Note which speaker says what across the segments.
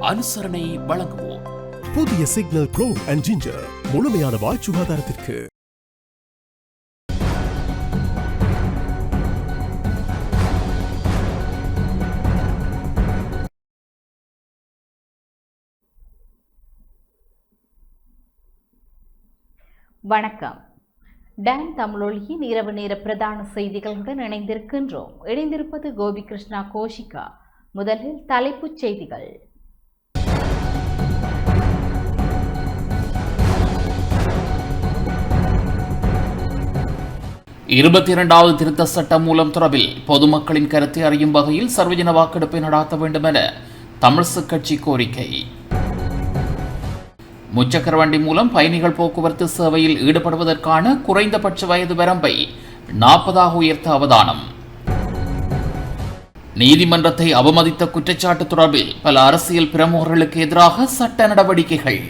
Speaker 1: அனுசரணை வழங்குவோம்.
Speaker 2: புதிய சிக்னல் ப்ரோ அண்ட் ஜிஞ்சர் முழுமையான வாய் சுகாதாரத்திற்கு.
Speaker 3: வணக்கம். டான் தமிழொலியின் இரவு நேர பிரதான செய்திகளுடன் இணைந்திருப்பது கோபி கிருஷ்ணா கோஷிகா. முதலில் தலைப்புச் செய்திகள்.
Speaker 1: இருபத்தி இரண்டாவது திருத்த சட்டம் மூலம் தொடர்பில் பொதுமக்களின் கருத்தை அறியும் வகையில் சர்வஜன வாக்கெடுப்பை நடாத்த வேண்டும் என தமிழ்சு கட்சி கோரிக்கை. முச்சக்கர வண்டி மூலம் பயணிகள் போக்குவரத்து சேவையில் ஈடுபடுவதற்கான குறைந்தபட்ச வயது வரம்பை 40 உயர்த்த அவதானம். நீதிமன்றத்தை அவமதித்த குற்றச்சாட்டு தொடர்பில் பல அரசியல் பிரமுகர்களுக்கு எதிராக சட்ட நடவடிக்கைகள்.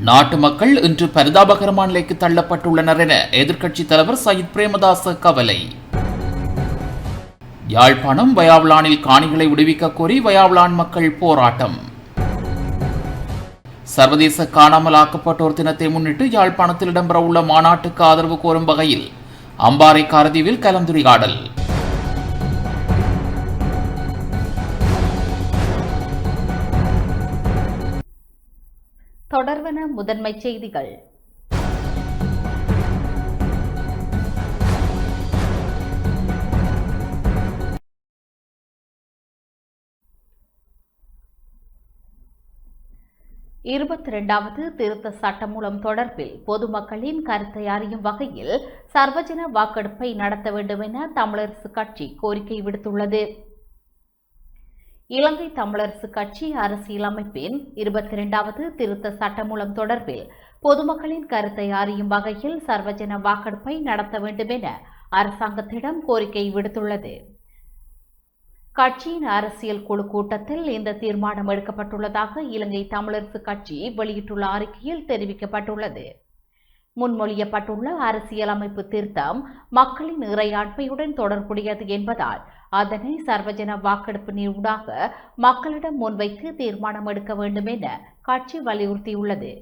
Speaker 1: நாட்டு மக்கள் இன்று பரிதாபகரமான நிலைக்கு தள்ளப்பட்டுள்ளனர் என எதிர்க்கட்சித் தலைவர் சயித் பிரேமதாச கவலை. யாழ்ப்பாணம் வயாவ்லானில் காணிகளை விடுவிக்க கோரி வயாவ்லான் மக்கள் போராட்டம். சர்வதேச காணாமலாக்கப்பட்டோர் தினத்தை முன்னிட்டு யாழ்ப்பாணத்தில் இடம்பெறவுள்ள மாநாட்டுக்கு ஆதரவு கோரும் வகையில் அம்பாறை காரதீவில் கலந்துரையாடல்.
Speaker 3: தொடர்வன முதன்மை செய்திகள். இருபத்தி இரண்டாவது திருத்த சட்டமூலம் தொடர்பில் பொதுமக்களின் கருத்தை அறியும் வகையில் சர்வஜன வாக்கெடுப்பை நடத்த வேண்டும் என தமிழரசு கட்சி கோரிக்கை விடுத்துள்ளது. இலங்கை தமிழரசு கட்சி அரசியலமைப்பின் 22வது திருத்த சட்டமூலம் தொடர்பில் பொதுமக்களின் கருத்தை அறியும் வகையில் சர்வஜன வாக்கெடுப்பை நடத்த வேண்டும் என அரசாங்கத்திடம் கோரிக்கை விடுத்துள்ளது. கட்சியின் அரசியல் குழு கூட்டத்தில் இந்த தீர்மானம் எடுக்கப்பட்டுள்ளதாக இலங்கை தமிழரசு கட்சி வெளியிட்டுள்ள அறிக்கையில் தெரிவிக்கப்பட்டுள்ளது. முன்மொழியப்பட்டுள்ள அரசியலமைப்பு திருத்தம் மக்களின் இறையாண்மையுடன் தொடர்புடையது என்பதால் அதனை சர்வஜன வாக்கெடுப்பு ஊடாக மக்களிடம் முன்வைத்து தீர்மானம் எடுக்க வேண்டும் என கட்சி வலியுறுத்தியுள்ளது.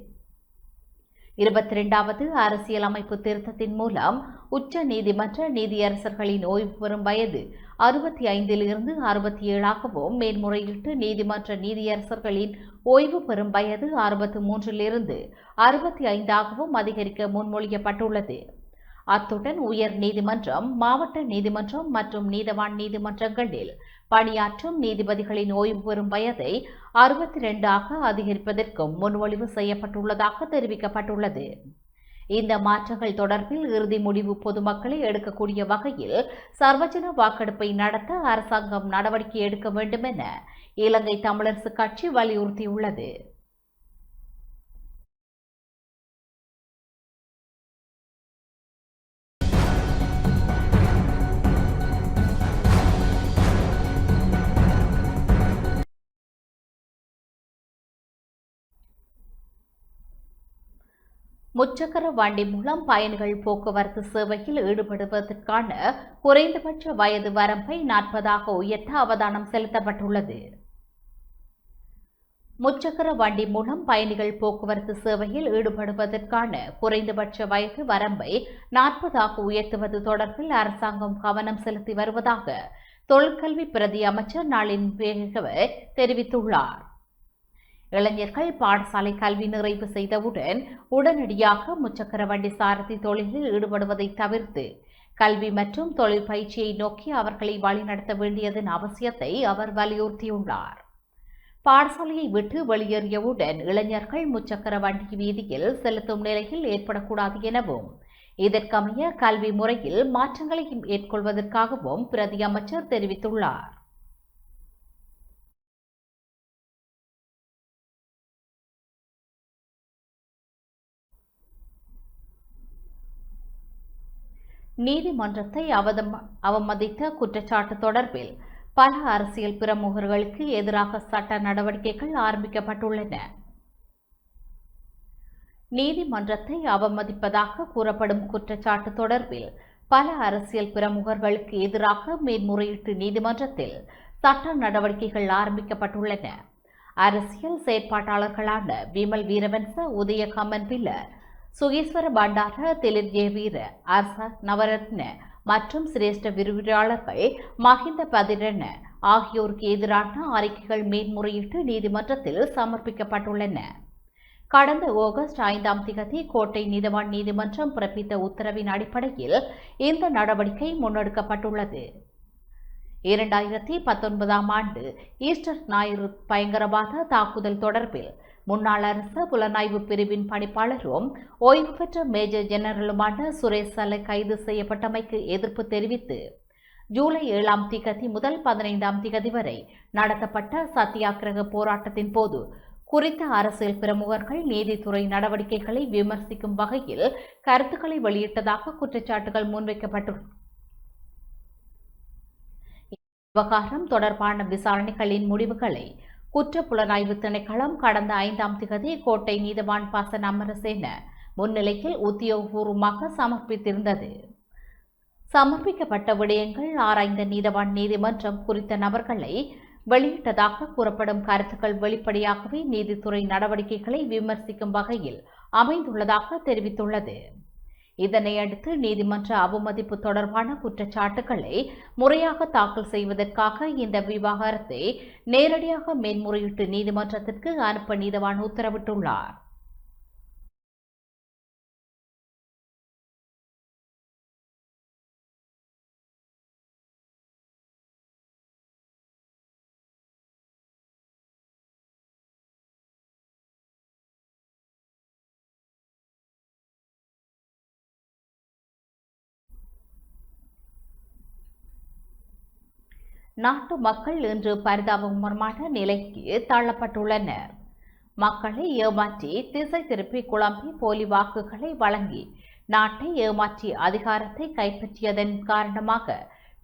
Speaker 3: 22வது அரசியலமைப்பு திருத்தத்தின் மூலம் உச்ச நீதிமன்ற நீதியரசர்களின் ஓய்வு பெறும் வயது 65 67ஆகவும் மேன்முறையீட்டு நீதிமன்ற நீதியரசர்களின் ஓய்வு பெறும் வயது 63 65ஆகவும் அதிகரிக்க முன்மொழியப்பட்டுள்ளது. அத்துடன் உயர் நீதிமன்றம், மாவட்ட நீதிமன்றம் மற்றும் நீதவான் நீதிமன்றங்களில் பணியாற்றும் நீதிபதிகளின் ஓய்வு பெறும் வயதை 62 அதிகரிப்பதற்கும் முன்மொழிவு செய்யப்பட்டுள்ளதாக தெரிவிக்கப்பட்டுள்ளது. இந்த மாற்றங்கள் தொடர்பில் இறுதி முடிவு பொதுமக்களை எடுக்கக்கூடிய வகையில் சர்வஜன வாக்கெடுப்பை நடத்த அரசாங்கம் நடவடிக்கை எடுக்க வேண்டும் என இலங்கை தமிழரசு கட்சி வலியுறுத்தியுள்ளது. முச்சக்கர வண்டி மூலம் பயணிகள் போக்குவரத்து சேவையில் ஈடுபடுவதற்கான குறைந்தபட்ச வயது வரம்பை 40 உயர்த்த அவதானம் செலுத்தப்பட்டுள்ளது. முச்சக்கர வண்டி மூலம் பயணிகள் போக்குவரத்து சேவையில் ஈடுபடுவதற்கான குறைந்தபட்ச வயது வரம்பை 40 உயர்த்துவது தொடர்பில் அரசாங்கம் கவனம் செலுத்தி வருவதாக தொழிற்கல்வி பிரதி அமைச்சர் நளின் பேகவ தெரிவித்துள்ளார். இளைஞர்கள் பாடசாலை கல்வி நிறைவு செய்தவுடன் உடனடியாக முச்சக்கர வண்டி சாரதி தொழிலில் ஈடுபடுவதை தவிர்த்து கல்வி மற்றும் தொழில் பயிற்சியை நோக்கி அவர்களை வழிநடத்த வேண்டியதன் அவசியத்தை அவர் வலியுறுத்தியுள்ளார். பாடசாலையை விட்டு வெளியேறியவுடன் இளைஞர்கள் முச்சக்கர வண்டி வீதியில் செலுத்தும் நிலையில் ஏற்படக்கூடாது எனவும் இதற்கமைய கல்வி முறையில் மாற்றங்களை மேற்கொள்வதற்காகவும் பிரதி அமைச்சர் தெரிவித்துள்ளார். நீதிமன்றத்தை அவமதித்த குற்றச்சாட்டு தொடர்பில் பல அரசியல் பிரமுகர்களுக்கு எதிராக சட்ட நடவடிக்கைகள் ஆரம்பிக்கப்பட்டுள்ளன. நீதிமன்றத்தை அவமதிப்பதாக கூறப்படும் குற்றச்சாட்டு தொடர்பில் பல அரசியல் பிரமுகர்களுக்கு எதிராக மேன்முறையீட்டு நீதிமன்றத்தில் சட்ட நடவடிக்கைகள் ஆரம்பிக்கப்பட்டுள்ளன. அரசியல் செயற்பாட்டாளர்களான விமல் வீரவன்ச, உதய கம்மன்பில, சுகேஸ்வர பண்டார, திலித் ஜெயவீர, அர்ச நவரத்ன மற்றும் சிரேஷ்ட விரிவுரையாளர்கள் மஹிந்த பதிரன ஆகியோருக்கு எதிரான அறிக்கைகள் மேன்முறையீட்டு நீதிமன்றத்தில் சமர்ப்பிக்கப்பட்டுள்ளன. கடந்த ஆகஸ்ட் 5ஆம் தேதி கோட்டை நீதவான் நீதிமன்றம் பிறப்பித்த உத்தரவின் அடிப்படையில் இந்த நடவடிக்கை முன்னெடுக்கப்பட்டுள்ளது. 2019ஆம் ஆண்டு ஈஸ்டர் ஞாயிறு பயங்கரவாத தாக்குதல் தொடர்பில் முன்னாள் அரசு புலனாய்வு பிரிவின் பணிப்பாளரும் ஓய்வு பெற்ற மேஜர் ஜெனரலுமான சுரேஷ் சலை கைது செய்யப்பட்டமைக்கு எதிர்ப்பு தெரிவித்து ஜூலை 7ஆம் தேதி முதல் 15ஆம் தேதி வரை நடத்தப்பட்ட சத்தியாகிரக போராட்டத்தின் போது குறித்த அரசியல் பிரமுகர்கள் நீதித்துறை நடவடிக்கைகளை விமர்சிக்கும் வகையில் கருத்துக்களை வெளியிட்டதாக குற்றச்சாட்டுகள் முன்வைக்கப்பட்டுள்ளன. விவகாரம் தொடர்பான விசாரணைகளின் முடிவுகளை குற்ற புலனாய்வு திணைக்களம் கடந்த 5ஆம் தேதி கோட்டை நீதவான் பாசன் அமரசேன முன்னிலையில் உத்தியோகபூர்வமாக சமர்ப்பித்திருந்தது. சமர்ப்பிக்கப்பட்ட விடயங்கள் ஆராய்ந்த நீதவான் நீதிமன்றம் குறித்த நபர்களை வெளியிட்டதாக கூறப்படும் கருத்துக்கள் வெளிப்படையாகவே நீதித்துறை நடவடிக்கைகளை விமர்சிக்கும் வகையில் அமைந்துள்ளதாக தெரிவித்துள்ளது. இதனையடுத்து நீதிமன்ற அவமதிப்பு தொடர்பான குற்றச்சாட்டுகளை முறையாக தாக்கல் செய்வதற்காக இந்த விவகாரத்தை நேரடியாக மேன்முறையீட்டு நீதிமன்றத்திற்கு அனுப்ப நீதவான் உத்தரவிட்டுள்ளார். நாட்டு மக்கள் இன்று பரிதாபகரமான நிலைக்கு தள்ளப்பட்டுள்ளனர். மக்களை ஏமாற்றி திசை திருப்பி குழம்பி போலி வாக்குகளை வழங்கி நாட்டை ஏமாற்றி அதிகாரத்தை கைப்பற்றியதன் காரணமாக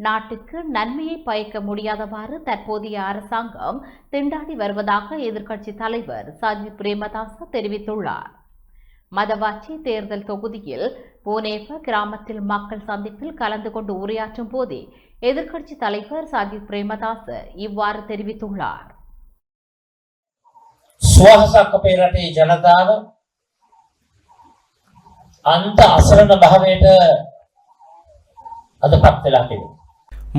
Speaker 3: நாட்டுக்கு நன்மையை பயக்க முடியாதவாறு தற்போதைய அரசாங்கம் திண்டாடி வருவதாக எதிர்க்கட்சி தலைவர் சஜித் பிரேமதாச தெரிவித்துள்ளார். மதவாச்சி தேர்தல் தொகுதியில் புனேவ கிராமத்தில் மக்கள் சந்திப்பில் கலந்து கொண்டு உரையாற்றும் போதே எதிர்க்கட்சி தலைவர் சஜித் பிரேமதாச இவ்வாறு தெரிவித்துள்ளார்.
Speaker 4: ස්වහසක් අපේ රටේ ජනතාව අන්ත අසරණ භාවයට අදපත් වෙලා තිබෙනවා.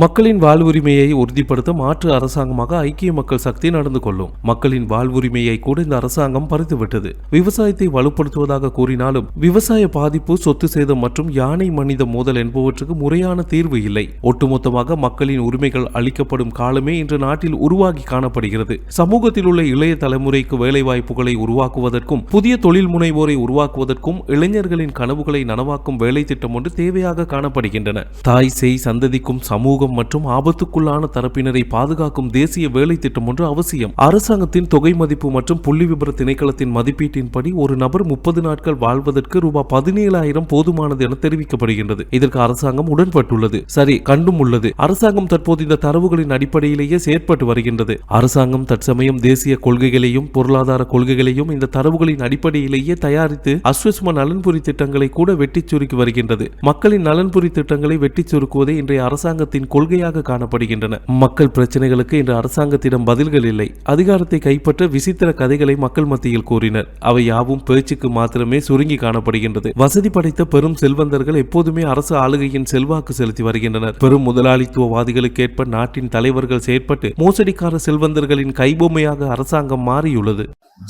Speaker 5: மக்களின் வாழ்வுரிமையை உறுதிப்படுத்த மாற்று அரசாங்கமாக ஐக்கிய மக்கள் சக்தி நடந்து கொள்ளும். மக்களின் வாழ்வுரிமையை கூட இந்த அரசாங்கம் பறித்துவிட்டது. விவசாயத்தை வலுப்படுத்துவதாக கூறினாலும் விவசாய பாதிப்பு, சொத்து சேதம் மற்றும் யானை மனித மோதல் என்பவற்றுக்கு முறையான தீர்வு இல்லை. ஒட்டுமொத்தமாக மக்களின் உரிமைகள் அளிக்கப்படும் காலமே இன்று நாட்டில் உருவாகி காணப்படுகிறது. சமூகத்தில் உள்ள இளைய தலைமுறைக்கு வேலைவாய்ப்புகளை உருவாக்குவதற்கும் புதிய தொழில் முனைவோரை உருவாக்குவதற்கும் இளைஞர்களின் கனவுகளை நனவாக்கும் வேலை திட்டம் ஒன்று தேவையாக காணப்படுகின்றன. தாய் சேய் சந்ததிக்கும் சமூக மற்றும் ஆபத்துக்குள்ளான தரப்பினரை பாதுகாக்கும் தேசிய வேலை திட்டம் ஒன்று அவசியம். அரசாங்கத்தின் தொகை மதிப்பு மற்றும் புள்ளி விபர திணைக்களத்தின் மதிப்பீட்டின்படி ஒரு நபர் 30 நாட்கள் வாழ்வதற்கு ரூபாய் 17,000 போதுமானது என தெரிவிக்கப்படுகின்றது. இதற்கு அரசாங்கம் உடன்பட்டுள்ளது. சரி, கண்டும் உள்ளது. அரசாங்கம் தற்போது இந்த தரவுகளின் அடிப்படையிலேயே செயற்பட்டு வருகின்றது. அரசாங்கம் தற்சமயம் தேசிய கொள்கைகளையும் பொருளாதார கொள்கைகளையும் இந்த தரவுகளின் அடிப்படையிலேயே தயாரித்து அஸ்வஸ்ம நலன்புரி திட்டங்களை கூட வெட்டிச் சுருக்கி வருகின்றது. மக்களின் நலன்புரி திட்டங்களை வெட்டிச் சுருக்குவதே இன்றைய அரசாங்கத்தின் கொள்கையாக காணப்படுகின்றன. மக்கள் பிரச்சனைகளுக்கு இன்று அரசாங்கத்திடம் பதில்கள் இல்லை. அதிகாரத்தை கைப்பற்ற விசித்திர கதைகளை மக்கள் மத்தியில் கூறினர். அவை யாவும் பேச்சுக்கு மாத்திரமே சுருங்கி காணப்படுகின்றது. வசதி படைத்த பெரும் செல்வந்தர்கள் எப்போதுமே அரசு ஆளுகையின் செல்வாக்கு செலுத்தி வருகின்றனர். பெரும் முதலாளித்துவவாதிகளுக்கு ஏற்ப நாட்டின் தலைவர்கள் செயற்பட்டு மோசடிக்கார செல்வந்தர்களின் கைபொம்மையாக அரசாங்கம் மாறியுள்ளது.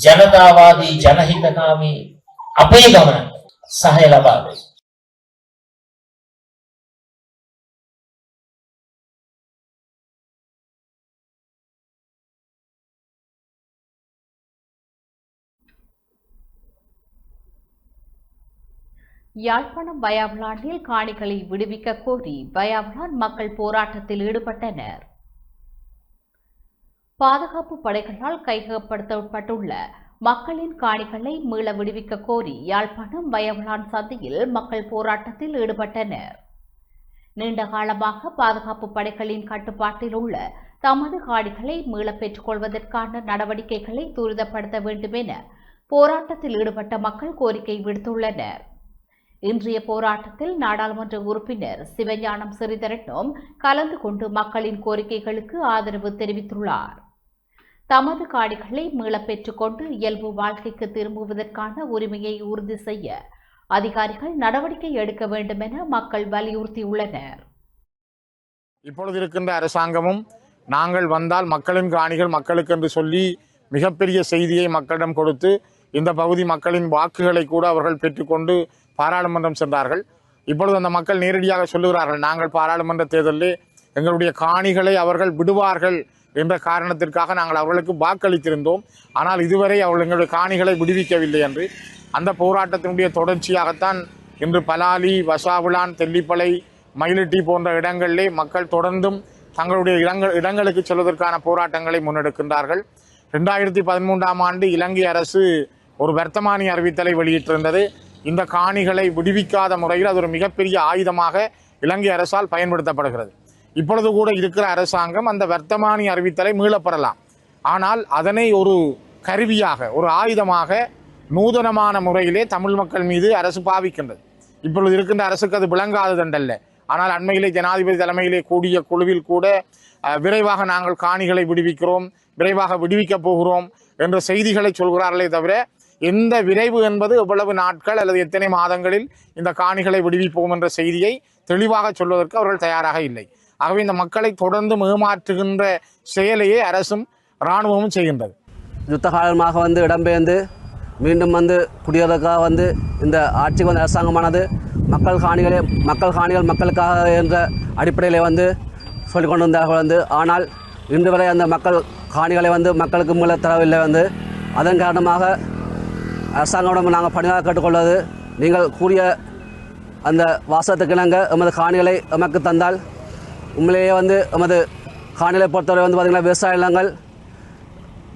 Speaker 4: ජනතාවාදී ජනහිතකාමී අපේ ගමන සහය ලබා දෙයි.
Speaker 3: யாழ்ப்பாணம் வயாவிளானில் காணிகளை விடுவிக்க கோரி வயாவிளான் மக்கள் போராட்டத்தில் ஈடுபட்டனர். பாதுகாப்பு படைகளால் கையகப்படுத்தப்பட்டுள்ள மக்களின் காணிகளை மீள விடுவிக்க கோரி யாழ்ப்பாணம் வயாவிளான் சந்தையில் மக்கள் போராட்டத்தில் ஈடுபட்டனர். நீண்ட காலமாக பாதுகாப்பு படைகளின் கட்டுப்பாட்டில் உள்ள தமது காணிகளை மீள பெற்றுக் கொள்வதற்கான நடவடிக்கைகளை துரிதப்படுத்த வேண்டும் என போராட்டத்தில் ஈடுபட்ட மக்கள் கோரிக்கை விடுத்துள்ளனர். இன்றைய போராட்டத்தில் நாடாளுமன்ற உறுப்பினர் சிவஞானம் சிறிதரனும் கலந்து கொண்டு மக்களின் கோரிக்கைகளுக்கு ஆதரவு தெரிவித்துள்ளார். தமது காணிகளை மீளப் பெற்றுக்கொண்டு இயல்பு வாழ்க்கைக்கு திரும்புவதற்கான உரிமையை உறுதி செய்ய அதிகாரிகள் நடவடிக்கை எடுக்க வேண்டும் என மக்கள் வலியுறுத்தியுள்ளனர்.
Speaker 6: இப்பொழுது இருக்கின்ற அரசாங்கமும் நாங்கள் வந்தால் மக்களின் காணிகள் மக்களுக்கு என்று சொல்லி மிகப்பெரிய செய்தியை மக்களிடம் கொடுத்து இந்த பகுதி மக்களின் வாக்குகளை கூட அவர்கள் பெற்றுக்கொண்டு பாராளுமன்றம் சென்றார்கள். இப்பொழுது அந்த மக்கள் நேரடியாக சொல்லுகிறார்கள், நாங்கள் பாராளுமன்ற தேர்தலில் எங்களுடைய காணிகளை அவர்கள் விடுவார்கள் என்ற காரணத்திற்காக நாங்கள் அவர்களுக்கு வாக்களித்திருந்தோம். ஆனால் இதுவரை அவர்கள் எங்களுடைய காணிகளை விடுவிக்கவில்லை என்று. அந்த போராட்டத்தினுடைய தொடர்ச்சியாகத்தான் இன்று பலாலி, வசாவுலான், தெல்லிப்பளை, மயிலிட்டி போன்ற இடங்களிலே மக்கள் தொடர்ந்தும் தங்களுடைய இடங்களுக்கு செல்வதற்கான போராட்டங்களை முன்னெடுக்கின்றார்கள். 2013ஆம் ஆண்டு இலங்கை அரசு ஒரு வர்த்தமானி அறிவித்தலை வெளியிட்டிருந்தது. இந்த காணிகளை விடுவிக்காத முறையில் அது ஒரு மிகப்பெரிய ஆயுதமாக இலங்கை அரசால் பயன்படுத்தப்படுகிறது. இப்பொழுது கூட இருக்கிற அரசாங்கம் அந்த வர்த்தமானி அறிவித்தலை மீளப்பெறலாம். ஆனால் அதனை ஒரு கருவியாக, ஒரு ஆயுதமாக நூதனமான முறையிலே தமிழ் மக்கள் மீது அரசு பாவிக்கின்றது. இப்பொழுது இருக்கின்ற அரசுக்கு அது விளங்காததென்றல்ல. ஆனால் அண்மையிலே ஜனாதிபதி தலைமையிலே கூடிய குழுவில் கூட விரைவாக நாங்கள் காணிகளை விடுவிக்கிறோம், விரைவாக விடுவிக்கப் போகிறோம் என்ற செய்திகளை சொல்கிறார்களே தவிர எந்த விரைவு என்பது எவ்வளவு நாட்கள் அல்லது எத்தனை மாதங்களில் இந்த காணிகளை விடுவிப்போம் என்ற செய்தியை தெளிவாக சொல்வதற்கு அவர்கள் தயாராக இல்லை. ஆகவே இந்த மக்களை தொடர்ந்து ஏமாற்றுகின்ற செயலையே அரசும் இராணுவமும் செய்கின்றது.
Speaker 7: யுத்த காலமாக இடம்பெயர்ந்து மீண்டும் குடியேறதுக்காக இந்த ஆட்சிக்கு அரசாங்கமானது மக்கள் காணிகள் மக்களுக்காக என்ற அடிப்படையில் சொல்லிக் கொண்டு வந்தார்கள். ஆனால் இன்று வரை அந்த மக்கள் காணிகளை மக்களுக்கு மீள தரவில்லை. அதன் காரணமாக அரசாங்கம் நாங்கள் பணியாக கேட்டுக்கொள்வது, நீங்கள் கூறிய அந்த வாசகத்துக்கு இணங்க எமது காணிகளை எமக்கு தந்தால் உண்மையிலேயே எமது காணிகளை பொறுத்தவரை பார்த்திங்கன்னா விவசாய நிலங்கள்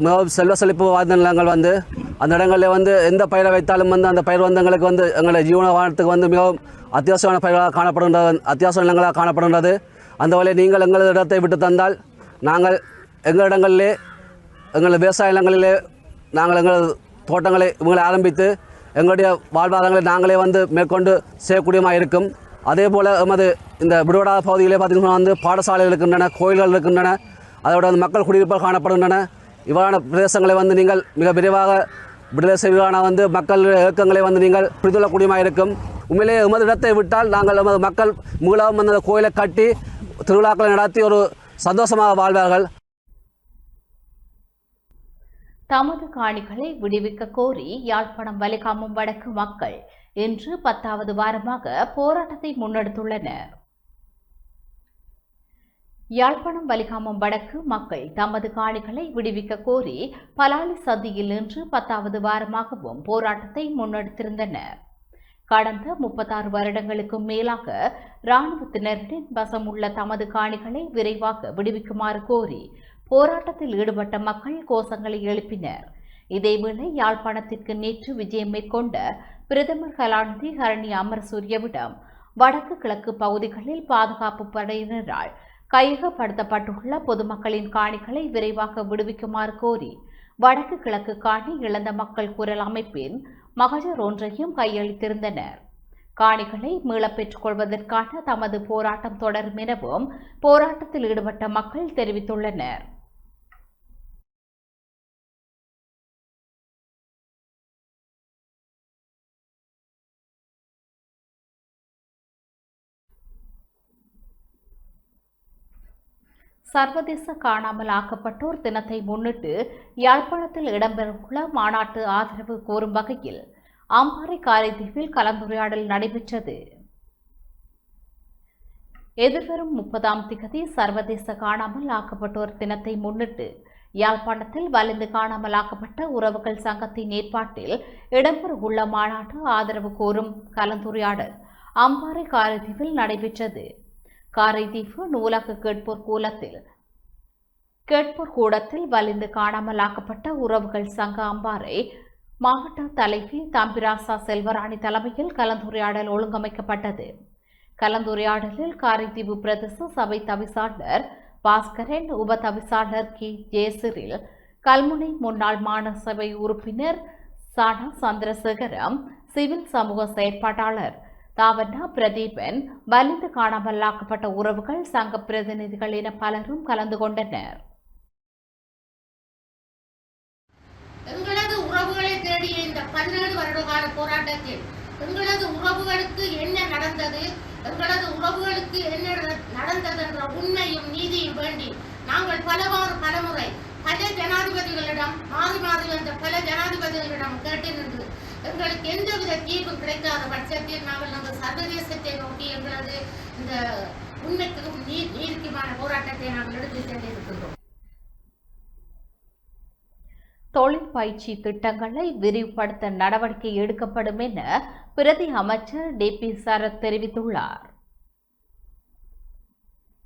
Speaker 7: மிகவும் செல்வ செழிப்பு வாய்ந்த நிலங்கள் அந்த இடங்களில் எந்த பயிரை வைத்தாலும் அந்த பயிர் எங்களுக்கு எங்களுடைய ஜீவன வாழ்த்துக்கு மிகவும் அத்தியாவசியமான பயிர்களாக காணப்படுகின்றது, அத்தியாவசிய நிலங்களாக காணப்படுகின்றது. அந்த வகையில் நீங்கள் எங்களது இடத்தை விட்டு தந்தால் நாங்கள் எங்கள் இடங்களிலே எங்களது விவசாய நிலங்களிலே நாங்கள் எங்களது தோட்டங்களை ஆரம்பித்து எங்களுடைய வாழ்வாதாரங்களை நாங்களே மேற்கொண்டு செய்யக்கூடியமாக இருக்கும். அதே போல் எமது இந்த விடுபடாத பகுதியிலே பார்த்திங்கன்னா பாடசாலைகள் இருக்கின்றன, கோயில்கள் இருக்கின்றன, அதோட மக்கள் குடியிருப்புகள் காணப்படுகின்றன. இவ்வாறான பிரதேசங்களை நீங்கள் மிக விரைவாக விடுதலை செய்வதான மக்கள் இயக்கங்களை நீங்கள் புரிந்துகொள்ளக்கூடியமாக இருக்கும். உண்மையிலேயே எமது இடத்தை விட்டால் நாங்கள் எமது மக்கள் மூலம் அந்த கோயிலை கட்டி திருவிழாக்களை நடத்தி ஒரு சந்தோஷமாக வாழ்வார்கள்.
Speaker 3: தமது காணிகளை விடுவிக்க கோரி யாழ்ப்பாணம் வலிகாமம் வடக்கு மக்கள் இன்று 10வது வாரமாக போராட்டத்தை முன்னெடுத்துள்ளனர். யாழ்ப்பாணம் வலிகாமம் வடக்கு மக்கள் தமது காணிகளை விடுவிக்க கோரி பலாலி சந்தியில் இன்று 10வது வாரமாகவும் போராட்டத்தை முன்னெடுத்திருந்தனர். கடந்த 36 வருடங்களுக்கும் மேலாக இராணுவத்தினரின் வசம் உள்ள தமது காணிகளை விரைவாக விடுவிக்குமாறு கோரி போராட்டத்தில் ஈடுபட்ட மக்கள் கோஷங்களை எழுப்பினர். இதேவேளை யாழ்ப்பாணத்திற்கு நேற்று விஜயம் மேற்கொண்ட பிரதமர் கலாநிதி ஹரணி அமரசூரியவிடம் வடக்கு கிழக்கு பகுதிகளில் பாதுகாப்பு படையினரால் கையகப்படுத்தப்பட்டுள்ள பொதுமக்களின் காணிகளை விரைவாக விடுவிக்குமாறு கோரி வடக்கு கிழக்கு காணி இழந்த மக்கள் குரல் அமைப்பின் மகஜர் ஒன்றையும் கையளித்திருந்தனர். காணிகளை மீளப் பெற்றுக் கொள்வதற்கான தமது போராட்டம் தொடரும் எனவும் போராட்டத்தில் ஈடுபட்ட மக்கள் தெரிவித்துள்ளனர். சர்வதேச காணாமல் ஆக்கப்பட்டோர் தினத்தை முன்னிட்டு யாழ்ப்பாணத்தில் இடம்பெறவுள்ள மாநாட்டு ஆதரவு கோரும் வகையில் அம்பாறை காரைதீவில் கலந்துரையாடல் நடைபெற்றது. எதிர்வரும் 30ஆம் திகதி சர்வதேச காணாமல் ஆக்கப்பட்டோர் தினத்தை முன்னிட்டு யாழ்ப்பாணத்தில் வலிந்து காணாமல் ஆக்கப்பட்ட உறவுகள் சங்கத்தின் ஏற்பாட்டில் இடம்பெறவுள்ள மாநாட்டு ஆதரவு கோரும் கலந்துரையாடல் அம்பாறை காரைதீவில் நடைபெற்றது. காரைதீவு நூலக கேட்போர் கூடத்தில் வலிந்து காணாமல் ஆக்கப்பட்ட உறவுகள் சங்க அம்பாறை மாவட்ட தலைவி தம்பிராசா செல்வராணி தலைமையில் கலந்துரையாடல் ஒழுங்கமைக்கப்பட்டது. கலந்துரையாடலில் காரைதீவு பிரதேச சபை தவிசாளர் பாஸ்கரன், உப தவிசாளர் கி ஜெயசிறில், கல்முனை முன்னாள் மாநகர சபை உறுப்பினர் சானா சந்திரசேகரம், சிவில் சமூக செயற்பாட்டாளர் தாவண்ணா பிரதீபன் வலிந்து காணாமலாக்கப்பட்ட உறவுகள் சங்க பிரதிநிதிகள் என பலரும் கலந்து கொண்டனர்.
Speaker 8: எங்களது உறவுகளை தேடிய இந்த 17 வருட கால போராட்டத்தில் எங்களது உறவுகளுக்கு என்ன நடந்தது, எங்களது உறவுகளுக்கு என்ன நடந்தது என்ற உண்மையும் நீதியும் வேண்டி நாங்கள் பலமுறை பல ஜனாதிபதிகளிடம் மாறி வந்த பல ஜனாதிபதிகளிடம் கேட்டு நின்று எங்களுக்கு எந்தவித தீர்வும் கிடைக்காத பட்சத்தில் நாங்கள் சர்வதேசத்தை நோக்கி எங்களது இந்த உண்மைக்கும் நீதிக்குமான போராட்டத்தை நாங்கள் எடுத்துச் சென்றிருக்கின்றோம்.
Speaker 3: தொழில் பயிற்சி திட்டங்களை விரிவுபடுத்த நடவடிக்கை எடுக்கப்படும் என பிரதி அமைச்சர் டிபி சரத் தெரிவித்துள்ளார்.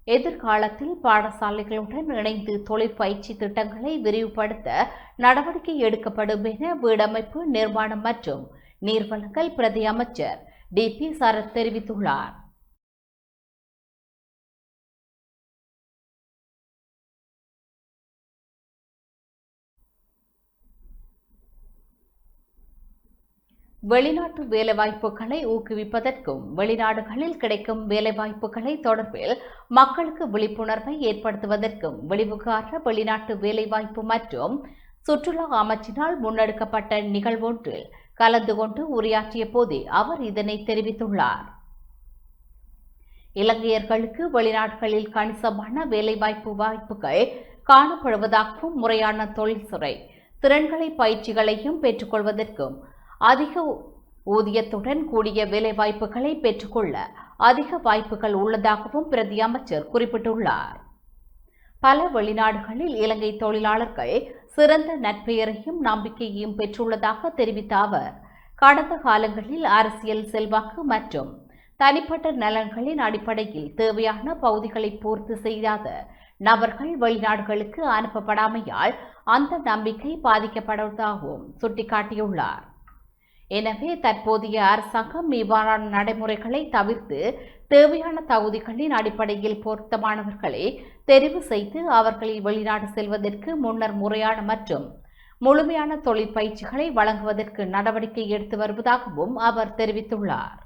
Speaker 3: எதிர்காலத்தில் பாடசாலைகளுடன் இணைந்து தொழில் பயிற்சி திட்டங்களை விரிவுபடுத்த நடவடிக்கை எடுக்கப்படும் என வீடமைப்பு, நிர்மாணம் மற்றும் நீர்வளங்கள் பிரதி அமைச்சர் டிபி சரத் தெரிவித்துள்ளார். வெளிநாட்டு வேலைவாய்ப்புகளை ஊக்குவிப்பதற்கும் வெளிநாடுகளில் கிடைக்கும் வேலைவாய்ப்புகளை தொடர்பில் மக்களுக்கு விழிப்புணர்வை ஏற்படுத்துவதற்கும் வெளிவிகார வெளிநாட்டு வேலைவாய்ப்பு மற்றும் சுற்றுலா அமைச்சினால் முன்னெடுக்கப்பட்ட நிகழ்வொன்றில் கலந்து கொண்டு உரையாற்றிய போதே அவர் இதனை தெரிவித்துள்ளார். இலங்கையர்களுக்கு வெளிநாடுகளில் கணிசமான வேலைவாய்ப்பு வாய்ப்புகள் காணப்படுவதாகவும் முறையான தொழில்துறை திறன்களை பயிற்சிகளையும் பெற்றுக்கொள்வதற்கும் அதிக ஊதியத்துடன் கூடிய வேலைவாய்ப்புகளை பெற்றுக்கொள்ள அதிக வாய்ப்புகள் உள்ளதாகவும் பிரதி அமைச்சர் குறிப்பிட்டுள்ளார். பல வெளிநாடுகளில் இலங்கை தொழிலாளர்கள் சிறந்த நற்பெயரையும் நம்பிக்கையையும் பெற்றுள்ளதாக தெரிவித்த அவர், கடந்த காலங்களில் அரசியல் செல்வாக்கு மற்றும் தனிப்பட்ட நலன்களின் அடிப்படையில் தேவையான பகுதிகளை பூர்த்தி செய்யாத நபர்கள் வெளிநாடுகளுக்கு அனுப்பப்படாமையால் அந்த நம்பிக்கை பாதிக்கப்படுவதாகவும் சுட்டிக்காட்டியுள்ளார். எனவே தற்போதைய அரசாங்கம் இவ்வாறான நடைமுறைகளை தவிர்த்து தேவையான தகுதிகளின் அடிப்படையில் பொருத்தமானவர்களை தெரிவு செய்து அவர்களை வெளிநாடு செல்வதற்கு முன்னர் முறையான மற்றும் முழுமையான தொழில் பயிற்சிகளை வழங்குவதற்கு நடவடிக்கை எடுத்து வருவதாகவும் அவர் தெரிவித்துள்ளார்.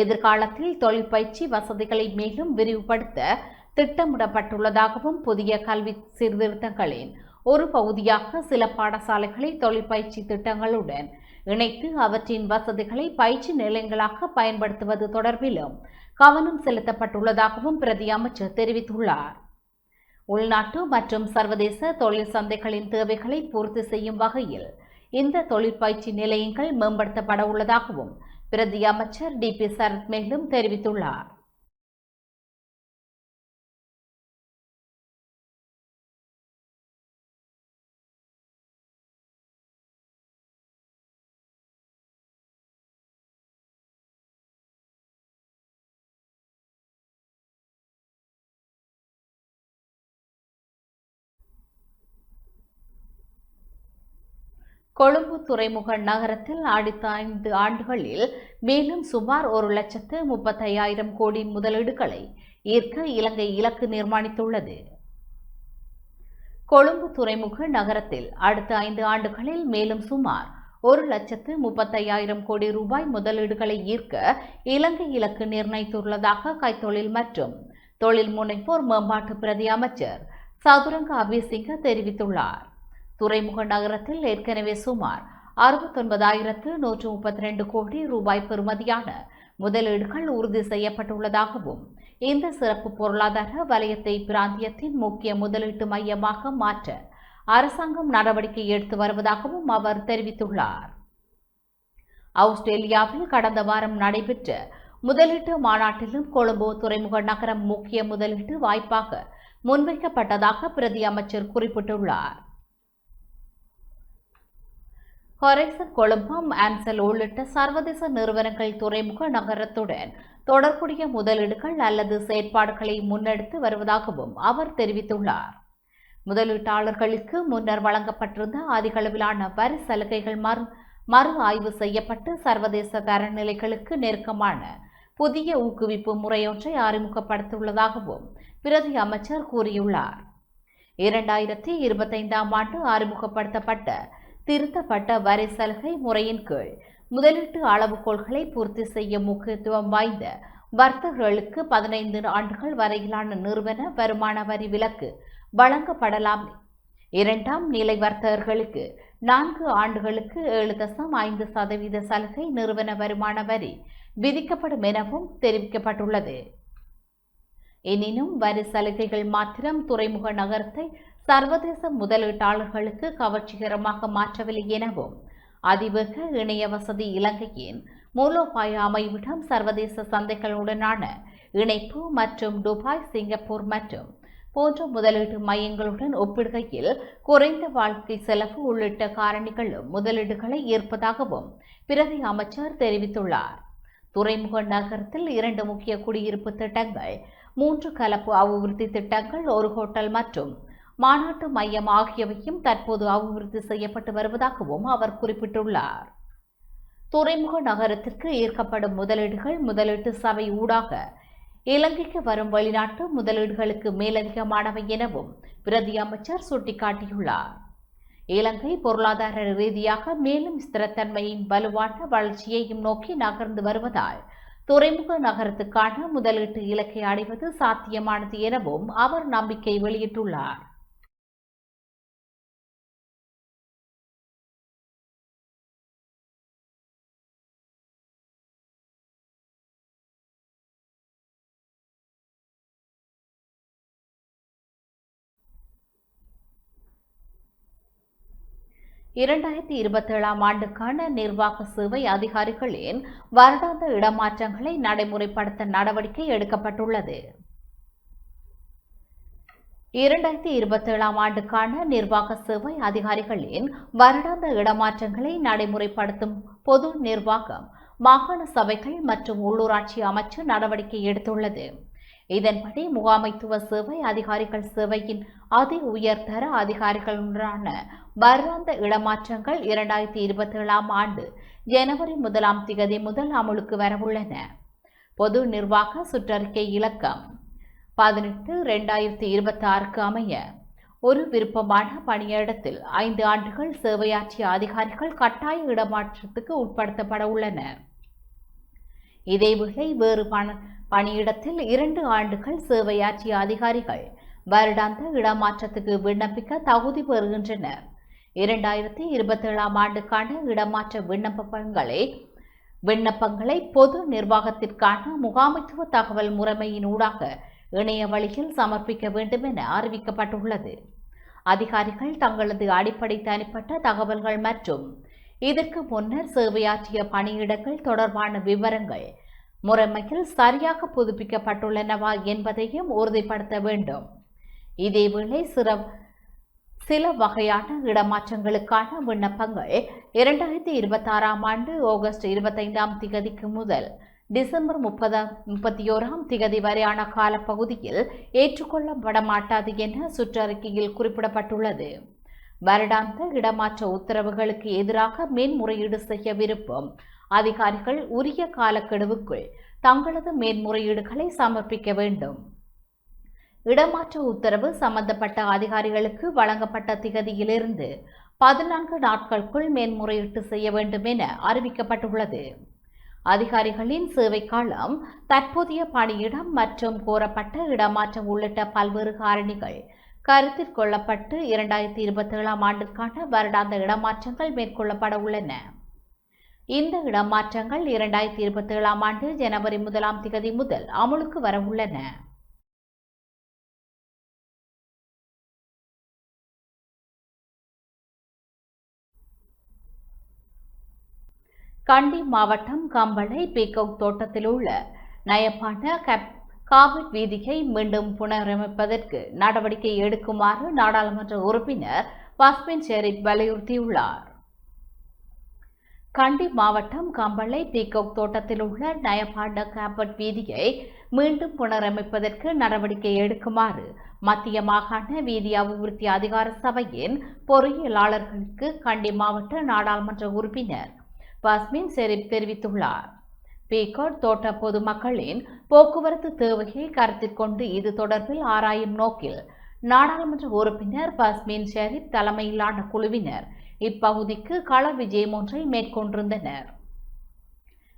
Speaker 3: எதிர்காலத்தில் தொழில் பயிற்சி வசதிகளை மேலும் விரிவுபடுத்த திட்டமிடப்பட்டுள்ளதாகவும் புதிய கல்வி சீர்திருத்தங்களின் ஒரு பகுதியாக சில பாடசாலைகளை தொழிற்பயிற்சி திட்டங்களுடன் இணைத்து அவற்றின் வசதிகளை பயிற்சி நிலையங்களாக பயன்படுத்துவது தொடர்பிலும் கவனம் செலுத்தப்பட்டுள்ளதாகவும் பிரதி அமைச்சர் தெரிவித்துள்ளார். உள்நாட்டு மற்றும் சர்வதேச தொழில் சந்தைகளின் தேவைகளை பூர்த்தி செய்யும் வகையில் இந்த தொழிற்பயிற்சி நிலையங்கள் மேம்படுத்தப்பட உள்ளதாகவும் பிரதி அமைச்சர் டிபி சரத் மேலும் தெரிவித்துள்ளார். கொழும்பு துறைமுக நகரத்தில் அடுத்த 5 ஆண்டுகளில் மேலும் சுமார் 1,35,000 கோடி முதலீடுகளை ஈர்க்க இலங்கை இலக்கு நிர்மாணித்துள்ளது. கொழும்பு துறைமுக நகரத்தில் அடுத்த 5 ஆண்டுகளில் மேலும் சுமார் 1,35,000 கோடி ரூபாய் முதலீடுகளை ஈர்க்க இலங்கை இலக்கு நிர்ணயித்துள்ளதாக கைத்தொழில் மற்றும் தொழில் முனைவோர் மேம்பாட்டு பிரதி அமைச்சர் சதுரங்க அபிசிங்க தெரிவித்துள்ளார். துறைமுக நகரத்தில் ஏற்கனவே சுமார் 69,132 கோடி ரூபாய் பெறுமதியான முதலீடுகள் உறுதி செய்யப்பட்டுள்ளதாகவும் இந்த சிறப்பு பொருளாதார வலயத்தை பிராந்தியத்தின் முக்கிய முதலீட்டு மையமாக மாற்ற அரசாங்கம் நடவடிக்கை எடுத்து வருவதாகவும் அவர் தெரிவித்துள்ளார். ஆஸ்திரேலியாவில் கடந்த வாரம் நடைபெற்ற முதலீட்டு மாநாட்டிலும் கொழும்பு துறைமுக நகரம் முக்கிய முதலீட்டு வாய்ப்பாக முன்வைக்கப்பட்டதாக பிரதி அமைச்சர் குறிப்பிட்டுள்ளார். ஹொரைசன் கொழும்பம், ஆன்சல் உள்ளிட்ட சர்வதேச நிறுவனங்கள் துறைமுக நகரத்துடன் தொடர்புடைய முதலீடுகள் அல்லது செயற்பாடுகளை முன்னெடுத்து வருவதாகவும் அவர் தெரிவித்துள்ளார். முதலீட்டாளர்களுக்கு முன்னர் வழங்கப்பட்டிருந்த அதிகளவிலான வரி சலுகைகள் மறு ஆய்வு செய்யப்பட்டு சர்வதேச தரநிலைகளுக்கு நெருக்கமான புதிய ஊக்குவிப்பு முறையொன்றை அறிமுகப்படுத்தியுள்ளதாகவும் பிரதி அமைச்சர் கூறியுள்ளார். 2025 ஆண்டு அறிமுகப்படுத்தப்பட்ட திருத்தப்பட்ட வரி சலுகை முறையின் கீழ் முதலீட்டு அளவுகோல்களை பூர்த்தி செய்ய முக்கியத்துவம் வாய்ந்த வர்த்தகர்களுக்கு 15 ஆண்டுகள் வரையிலான நிறுவன வருமான வரி விலக்கு வழங்கப்படலாம். இரண்டாம் நிலை வர்த்தகர்களுக்கு 4 ஆண்டுகளுக்கு 7.5% சலுகை நிறுவன வருமான வரி விதிக்கப்படும் எனவும் தெரிவிக்கப்பட்டுள்ளது. எனினும் வரி சலுகைகள் மாத்திரம் துறைமுக நகரத்தை சர்வதேச முதலீட்டாளர்களுக்கு கவர்ச்சிகரமாக மாற்றவில்லை எனவும் அதிவேக இணைய வசதி இலங்கையின் மூலோபாய அமைவிடம் சர்வதேச சந்தைகளுடனான இணைப்பு மற்றும் துபாய், சிங்கப்பூர் மற்றும் போன்ற முதலீட்டு மையங்களுடன் ஒப்பிடுகையில் குறைந்த வாழ்க்கை செலவு உள்ளிட்ட காரணிகளும் முதலீடுகளை ஈர்ப்பதாகவும் பிரதி அமைச்சர் தெரிவித்துள்ளார். துறைமுக நகரத்தில் 2 முக்கிய குடியிருப்பு திட்டங்கள், 3 கலப்பு அபிவிருத்தி திட்டங்கள், 1 ஹோட்டல் மற்றும் மாநாட்டு மையம் ஆகியவையும் தற்போது அபிவிருத்தி செய்யப்பட்டு வருவதாகவும் அவர் குறிப்பிட்டுள்ளார். துறைமுக நகரத்திற்கு ஈர்க்கப்படும் முதலீடுகள் முதலீட்டு சபை ஊடாக இலங்கைக்கு வரும் வெளிநாட்டு முதலீடுகளுக்கு மேலதிகமானவை எனவும் பிரதி அமைச்சர் சுட்டிக்காட்டியுள்ளார். இலங்கை பொருளாதார ரீதியாக மேலும் ஸ்திரத்தன்மையின் வலுவான வளர்ச்சியையும் நோக்கி நகர்ந்து வருவதால் துறைமுக நகரத்துக்கான முதலீட்டு இலக்கை அடைவது சாத்தியமானது எனவும் அவர் நம்பிக்கை வெளியிட்டுள்ளார். ஆண்டுக்கான நிர்வாக சேவை அதிகாரிகளின் வருடாந்த இடமாற்றங்களை நடைமுறைப்படுத்த நடவடிக்கை எடுக்கப்பட்டுள்ளது. 2027 ஆண்டுக்கான நிர்வாக சேவை அதிகாரிகளின் வருடாந்த இடமாற்றங்களை நடைமுறைப்படுத்தும் பொது நிர்வாகம், மாகாண சபைகள் மற்றும் உள்ளூராட்சி அமைச்சு நடவடிக்கை எடுத்துள்ளது. இதன்படி முகாமைத்துவ சேவை அதிகாரிகள் சேவையின் அதி உயர்தர அதிகாரிகளுடனான வருடாந்த இடமாற்றங்கள் 2027 ஆண்டு ஜனவரி 1 முதல் அமலுக்கு வரவுள்ளன. பொது நிர்வாக சுற்றறிக்கை இலக்கம் 18/2026 அமைய ஒரு விருப்பமான பணியிடத்தில் 5 ஆண்டுகள் சேவையாற்றிய அதிகாரிகள் கட்டாய இடமாற்றத்துக்கு உட்படுத்தப்பட உள்ளனர். இதேவேளை வேறு பணியிடத்தில் 2 ஆண்டுகள் சேவையாற்றிய அதிகாரிகள் வருடாந்த இடமாற்றத்துக்கு விண்ணப்பிக்க தகுதி பெறுகின்றனர். 2027 ஆண்டுக்கான இடமாற்ற விண்ணப்பங்களை பொது நிர்வாகத்திற்கான முகாமைத்துவ தகவல் முறைமையின் ஊடாக இணைய வழியில் சமர்ப்பிக்க வேண்டும் என அறிவிக்கப்பட்டுள்ளது. அதிகாரிகள் தங்களது அடிப்படை தனிப்பட்ட தகவல்கள் மற்றும் இதற்கு முன்னர் சேவையாற்றிய பணியிடங்கள் தொடர்பான விவரங்கள் முறைமையில் சரியாக புதுப்பிக்கப்பட்டுள்ளனவா என்பதையும் உறுதிப்படுத்த வேண்டும். இதேவேளை சில வகையான இடமாற்றங்களுக்கான விண்ணப்பங்கள் 2026 ஆண்டு ஆகஸ்ட் 25 முதல் டிசம்பர் 31 வரையான காலப்பகுதியில் ஏற்றுக்கொள்ளப்பட மாட்டாது என சுற்றறிக்கையில் குறிப்பிடப்பட்டுள்ளது. வருடாந்த இடமாற்ற உத்தரவுகளுக்கு எதிராக மேன்முறையீடு செய்ய விருப்பம் அதிகாரிகள் உரிய காலக்கெடுவுக்குள் தங்களது மேன்முறையீடுகளை சமர்ப்பிக்க வேண்டும். இடமாற்ற உத்தரவு சம்பந்தப்பட்ட அதிகாரிகளுக்கு வழங்கப்பட்ட திகதியிலிருந்து 14 நாட்களுக்குள் மேன்முறையீட்டு செய்ய வேண்டும் என அறிவிக்கப்பட்டுள்ளது. அதிகாரிகளின் சேவை காலம், தற்போதைய பணியிடம் மற்றும் கோரப்பட்ட இடமாற்றம் உள்ளிட்ட பல்வேறு காரணிகள் கருத்தில் கொள்ளப்பட்டு 2027 ஆண்டுக்கான வருடாந்த இடமாற்றங்கள் மேற்கொள்ளப்பட உள்ளன. இந்த இடமாற்றங்கள் 2027 ஆண்டு ஜனவரி 1 முதல் அமலுக்கு வரவுள்ளன. கண்டி மாவட்டம் கம்பளை பீகவுட் தோட்டத்தில் உள்ள நயப்பான காபட் வீதியை மீண்டும் புனரமைப்பதற்கு நடவடிக்கை எடுக்குமாறு நாடாளுமன்ற உறுப்பினர் பஸ்மின் ஷெரீப் வலியுறுத்தியுள்ளார். கண்டி மாவட்டம் கம்பளை பீகவுட் தோட்டத்தில் உள்ள நயப்பாண்ட காபட் வீதியை மீண்டும் புனரமைப்பதற்கு நடவடிக்கை எடுக்குமாறு மத்திய மாகாண வீதி அபிவிருத்தி அதிகார சபையின் பொறியியலாளர்களுக்கு கண்டி மாவட்ட நாடாளுமன்ற உறுப்பினர் பஸ்மின் ஷெரீப் தெரிவித்துள்ளார். பீகவுட் தோட்ட பொதுமக்களின் போக்குவரத்து தேவையை கருத்தில் கொண்டு இது தொடர்பில் ஆராயும் நோக்கில் நாடாளுமன்ற உறுப்பினர் பஸ்மின் ஷெரீப் தலைமையிலான குழுவினர் இப்பகுதிக்கு கள விஜயம் ஒன்றை மேற்கொண்டிருந்தனர்.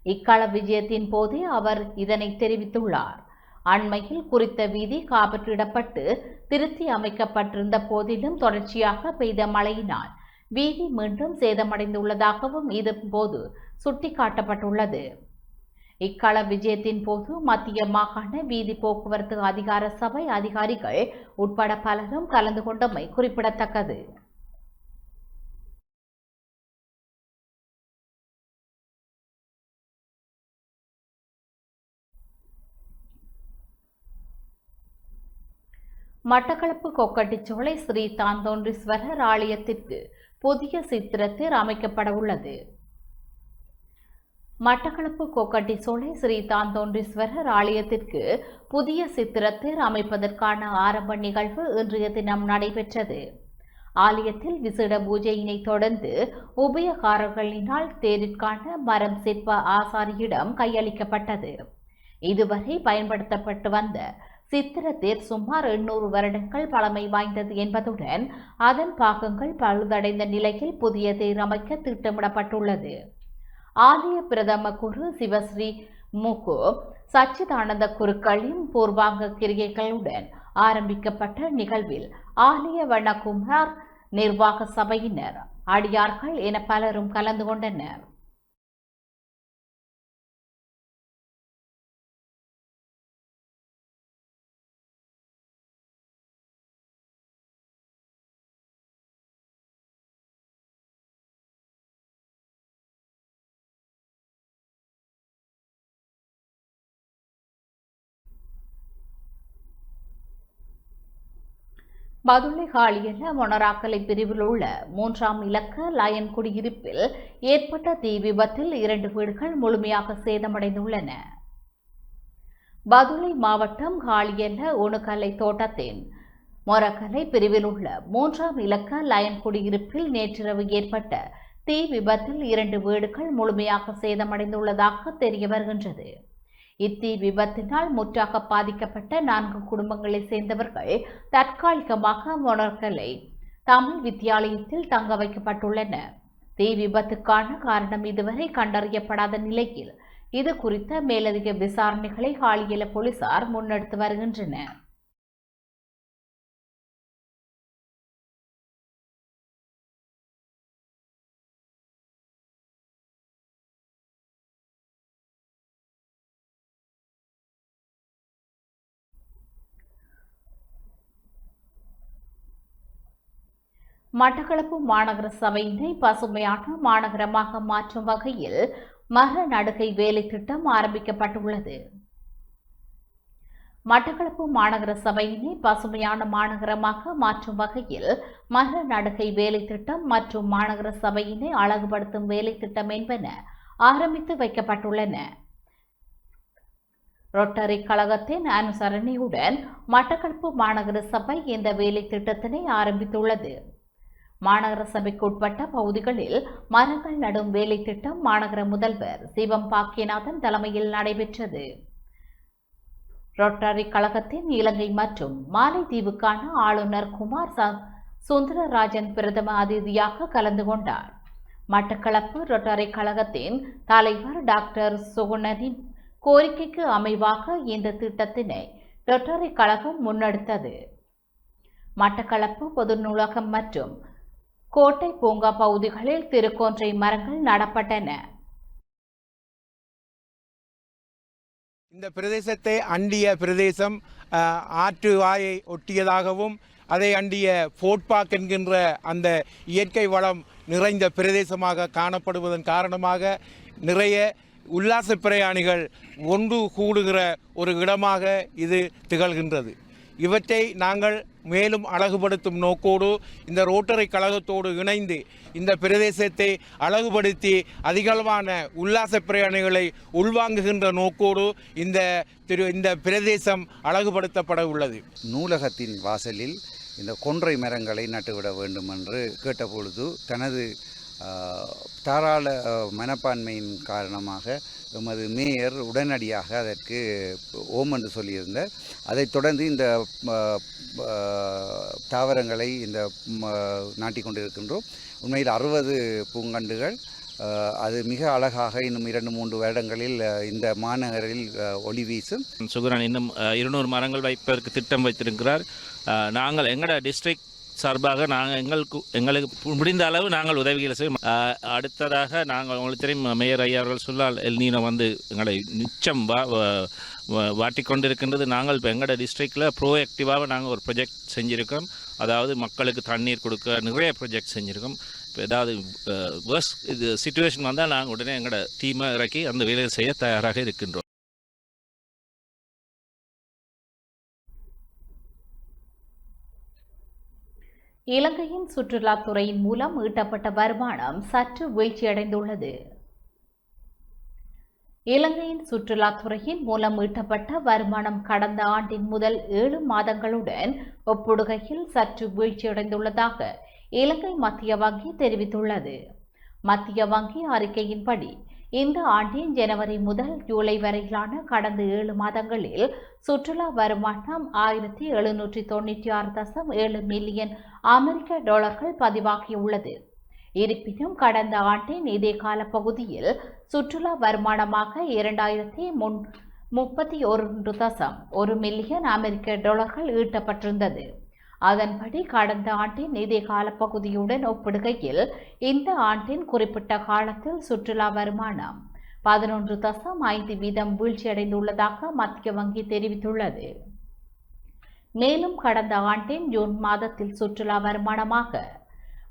Speaker 3: இக்கள விஜயத்தின் போதே அவர் இதனை தெரிவித்துள்ளார். அண்மையில் குறித்த வீதி காப்பற்றிடப்பட்டு திருத்தி அமைக்கப்பட்டிருந்த போதிலும் தொடர்ச்சியாக பெய்த மழையினால் வீதி மீண்டும் சேதமடைந்துள்ளதாகவும் இதன்போது சுட்டிக்காட்டப்பட்டுள்ளது. இக்கள விஜயத்தின் போது மத்திய மாகாண வீதி போக்குவரத்து அதிகார சபை அதிகாரிகள் உட்பட பலரும் கலந்து கொண்டமை குறிப்பிடத்தக்கது. மட்டக்களப்பு கொக்கட்டிச்சோலை ஸ்ரீ தாந்தோன்றீஸ்வரர் ஆலயத்திற்கு புதிய சித்திரத்தேர் அமைக்கப்பட உள்ளது. மட்டக்களப்பு கொக்கட்டிச்சோலை ஸ்ரீ தாந்தோன்றீஸ்வரர் ஆலயத்திற்கு புதிய சித்திரத்தேர் அமைப்பதற்கான ஆரம்ப நிகழ்வு இன்றைய தினம் நடைபெற்றது. ஆலயத்தில் விசேட பூஜையினை தொடர்ந்து உபயகாரர்களினால் தேரிற்கான மரம் சிற்ப ஆசாரியிடம் கையளிக்கப்பட்டது. இதுவரை பயன்படுத்தப்பட்டு வந்த சித்திரத்தேர் சுமார் 800 வருடங்கள் பழமை வாய்ந்தது என்பதுடன் அதன் பாகங்கள் பழுதடைந்த நிலையில் புதிய தேர் அமைக்க திட்டமிடப்பட்டுள்ளது. ஆலய பிரதம குரு சிவஸ்ரீ முகு சச்சிதானந்த குருக்களின் பூர்வாங்க கிரியைகளுடன் ஆரம்பிக்கப்பட்ட நிகழ்வில் ஆலய வண்ணகுமார் நிர்வாக சபையினர், அடியார்கள் என பலரும் கலந்து கொண்டனர். பதுளை காளியல்ல மொனராக்கலை பிரிவில் உள்ள 3ஆம் இலக்க லயன் குடியிருப்பில் ஏற்பட்ட தீ விபத்தில் 2 வீடுகள் முழுமையாக சேதமடைந்துள்ளன. பதுளை மாவட்டம் காளியல்ல ஒணுக்கலை தோட்டத்தின் மொரக்கலை பிரிவில் உள்ள 3ஆம் இலக்க லயன் குடியிருப்பில் நேற்றிரவு ஏற்பட்ட தீ விபத்தில் 2 வீடுகள் முழுமையாக சேதமடைந்துள்ளதாக தெரிய வருகின்றது. இத்தீ விபத்தினால் முற்றாக பாதிக்கப்பட்ட 4 குடும்பங்களைச் சேர்ந்தவர்கள் தற்காலிகமாக மொனர்கலை தமிழ் வித்தியாலயத்தில் தங்க வைக்கப்பட்டுள்ளனர். தீ விபத்துக்கான காரணம் இதுவரை கண்டறியப்படாத நிலையில் இது குறித்த மேலதிக விசாரணைகளை காளியல போலீசார் முன்னெடுத்து வருகின்றனர். மட்டக்களப்பு மாநகர சபையினை பசுமையான மாநகரமாக மாற்றும் வகையில் மர நடுகை வேலை திட்டம் ஆரம்பிக்கப்பட்டுள்ளது. மட்டக்களப்பு மாநகர சபையினை பசுமையான மாநகரமாக மாற்றும் வகையில் மர நடுகை வேலை திட்டம் மற்றும் மாநகர சபையினை அழகுபடுத்தும் வேலை திட்டம் என்பன ஆரம்பித்து வைக்கப்பட்டுள்ளன. ரொட்டரி கழகத்தின் அனுசரணையுடன் மட்டக்களப்பு மாநகர சபை இந்த வேலை திட்டத்தினை ஆரம்பித்துள்ளது. மாநகர சபைக்கு உட்பட்ட பகுதிகளில் மரங்கள் நடும் வேலை திட்டம் மாநகர முதல்வர் சிவம் பாக்கியநாதன் தலைமையில் நடைபெற்றது. ரொட்டரி கழகத்தின் இலங்கை மற்றும் மாலைதீவுக்கான ஆளுநர் குமார் சுந்தரராஜன் பிரதம அதிதியாக கலந்து கொண்டார். மட்டக்களப்பு ரொட்டரி கழகத்தின் தலைவர் டாக்டர் சுகுணனின் கோரிக்கைக்கு அமைவாக இந்த திட்டத்தினை ரொட்டரி கழகம் முன்னெடுத்தது. மட்டக்களப்பு பொது நூலகம் மற்றும் கோட்டை பூங்கா பகுதிகளில் திருக்கோன்றை மரங்கள் நடப்பட்டன.
Speaker 9: இந்த பிரதேசத்தை அண்டிய பிரதேசம் ஆற்று வாயை ஒட்டியதாகவும் அதை அண்டிய ஃபோர்ட் பார்க் என்கின்ற அந்த இயற்கை வளம் நிறைந்த பிரதேசமாக காணப்படுவதன் காரணமாக நிறைய உல்லாச பிரயாணிகள் ஒன்று கூடுகிற ஒரு இடமாக இது திகழ்கின்றது. இவற்றை நாங்கள் மேலும் அழகுபடுத்தும் நோக்கோடு இந்த ரோட்டரி கழகத்தோடு இணைந்து இந்த பிரதேசத்தை அழகுபடுத்தி அதிகளவான உல்லாச பிரயாணிகளை உள்வாங்குகின்ற நோக்கோடு இந்த பிரதேசம் அழகுபடுத்தப்பட உள்ளது.
Speaker 10: நூலகத்தின் வாசலில் இந்த கொன்றை மரங்களை நட்டுவிட வேண்டும் என்று கேட்டபொழுது தனது தாராள மனப்பான்மையின் காரணமாக எமது மேயர் உடனடியாக அதற்கு ஓம் என்று சொல்லியிருந்தார். அதைத் தொடர்ந்து இந்த தாவரங்களை நாட்டிக் கொண்டிருக்கின்றோம். உண்மையில் 60 பூங்கண்டுகள் அது மிக அழகாக இன்னும் 2-3 வருடங்களில் இந்த மாநகரில் ஒளி வீசும்.
Speaker 11: சுகுரன் இன்னும் 200 மரங்கள் வைப்பதற்கு திட்டம் வைத்திருக்கிறார். நாங்கள் எங்களோட டிஸ்ட்ரிக்ட் சார்பாக நாங்கள் எங்களுக்கு முடிந்த அளவு நாங்கள் உதவிகளை செய்வோம். அடுத்ததாக நாங்கள் உங்களுக்கு தெரியும் மேயர் ஐயா அவர்கள் சொல்லால் எல்நீனோ வந்து எங்களை நிச்சயம் வாட்டி கொண்டிருக்கின்றது. நாங்கள் இப்போ எங்களோட டிஸ்ட்ரிக்டில் ப்ரோஆக்டிவாக நாங்கள் ஒரு ப்ரொஜெக்ட் செஞ்சுருக்கோம். அதாவது மக்களுக்கு தண்ணீர் கொடுக்க நிறைய ப்ரொஜெக்ட் செஞ்சுருக்கோம். இப்போ ஏதாவது இது சிச்சுவேஷன் வந்தால் நாங்கள் உடனே எங்களோட டீமை இறக்கி அந்த வேலையை செய்ய தயாராக இருக்கின்றோம்.
Speaker 3: இலங்கையின் சுற்றுலாத்துறையின் மூலம் ஈட்டப்பட்ட வருமானம் சற்று வீழ்ச்சியடைந்துள்ளது. இலங்கையின் சுற்றுலாத்துறையின் மூலம் ஈட்டப்பட்ட வருமானம் கடந்த ஆண்டின் முதல் 7 மாதங்களுடன் ஒப்பிடுகையில் சற்று வீழ்ச்சியடைந்துள்ளதாக இலங்கை மத்திய வங்கி தெரிவித்துள்ளது. மத்திய வங்கி அறிக்கையின்படி இந்த ஆண்டின் ஜனவரி முதல் ஜூலை வரையிலான கடந்த 7 மாதங்களில் சுற்றுலா வருமானம் $1796.7 மில்லியன் அமெரிக்க டாலர்கள் பதிவாகியுள்ளது. இருப்பினும் கடந்த ஆண்டின் இதே கால பகுதியில் சுற்றுலா வருமானமாக $2031.1 மில்லியன் அமெரிக்க டாலர்கள் ஈட்டப்பட்டிருந்தது. அதன்படி கடந்த ஆண்டின் இதே கால பகுதியுடன் ஒப்பிடுகையில் இந்த ஆண்டின் குறிப்பிட்ட காலத்தில் சுற்றுலா வருமானம் 11.5% வீழ்ச்சியடைந்துள்ளதாக மத்திய வங்கி தெரிவித்துள்ளது. மேலும் கடந்த ஆண்டின் ஜூன் மாதத்தில் சுற்றுலா வருமானமாக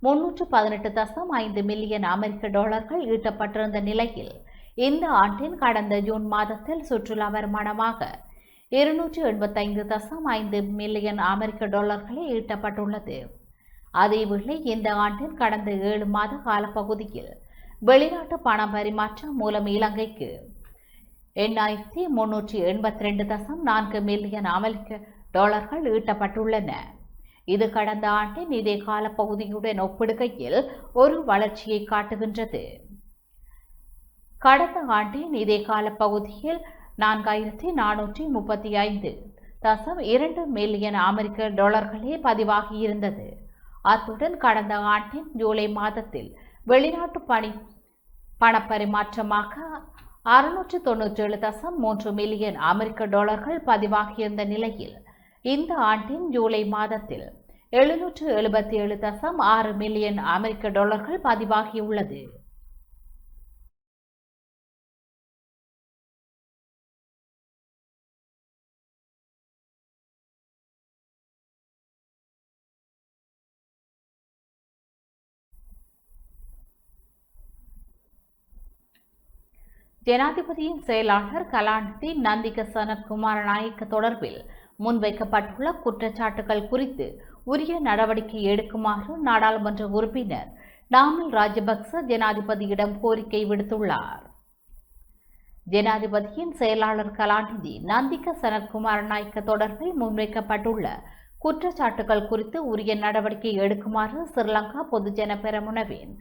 Speaker 3: $318.5 மில்லியன் அமெரிக்க டாலர்கள் ஈட்டப்பட்டிருந்த நிலையில் இந்த ஆண்டின் கடந்த ஜூன் மாதத்தில் சுற்றுலா வருமானமாக $285.5 மில்லியன் அமெரிக்க டாலர்களே ஈட்டப்பட்டுள்ளது. அதேவேளை இந்த ஆண்டின் கடந்த 7 மாத கால பகுதியில் வெளிநாட்டு பண பரிமாற்றம் மூலம் இலங்கைக்கு $8382.4 மில்லியன் அமெரிக்க டாலர்கள் ஈட்டப்பட்டுள்ளன. இது கடந்த ஆண்டின் இதே கால பகுதியுடன் ஒப்பிடுகையில் ஒரு வளர்ச்சியை காட்டுகின்றது. கடந்த ஆண்டின் இதே கால பகுதியில் $4435.2 மில்லியன் அமெரிக்க டாலர்களே பதிவாகியிருந்தது. அத்துடன் கடந்த ஆண்டின் ஜூலை மாதத்தில் வெளிநாட்டு பணப்பரிமாற்றமாக $697.3 மில்லியன் அமெரிக்க டாலர்கள் பதிவாகியிருந்த நிலையில் இந்த ஆண்டின் ஜூலை மாதத்தில் $777.6 மில்லியன் அமெரிக்க டாலர்கள் பதிவாகியுள்ளது. ஜனாதிபதியின் செயலாளர் கலாநிதி நந்திக சனத்குமார நாயக்க தொடர்பில் முன்வைக்கப்பட்டுள்ள குற்றச்சாட்டுகள் குறித்து உரிய நடவடிக்கை எடுக்குமாறு நாடாளுமன்ற உறுப்பினர் நாமல் ராஜபக்ச ஜனாதிபதியிடம் கோரிக்கை விடுத்துள்ளார். ஜனாதிபதியின் செயலாளர் கலாநிதி நந்திக சனத்குமார நாயக்க தொடர்பில் முன்வைக்கப்பட்டுள்ள குற்றச்சாட்டுகள் குறித்து உரிய நடவடிக்கை எடுக்குமாறு ஸ்ரீலங்கா பொதுஜன பெரமுனவின்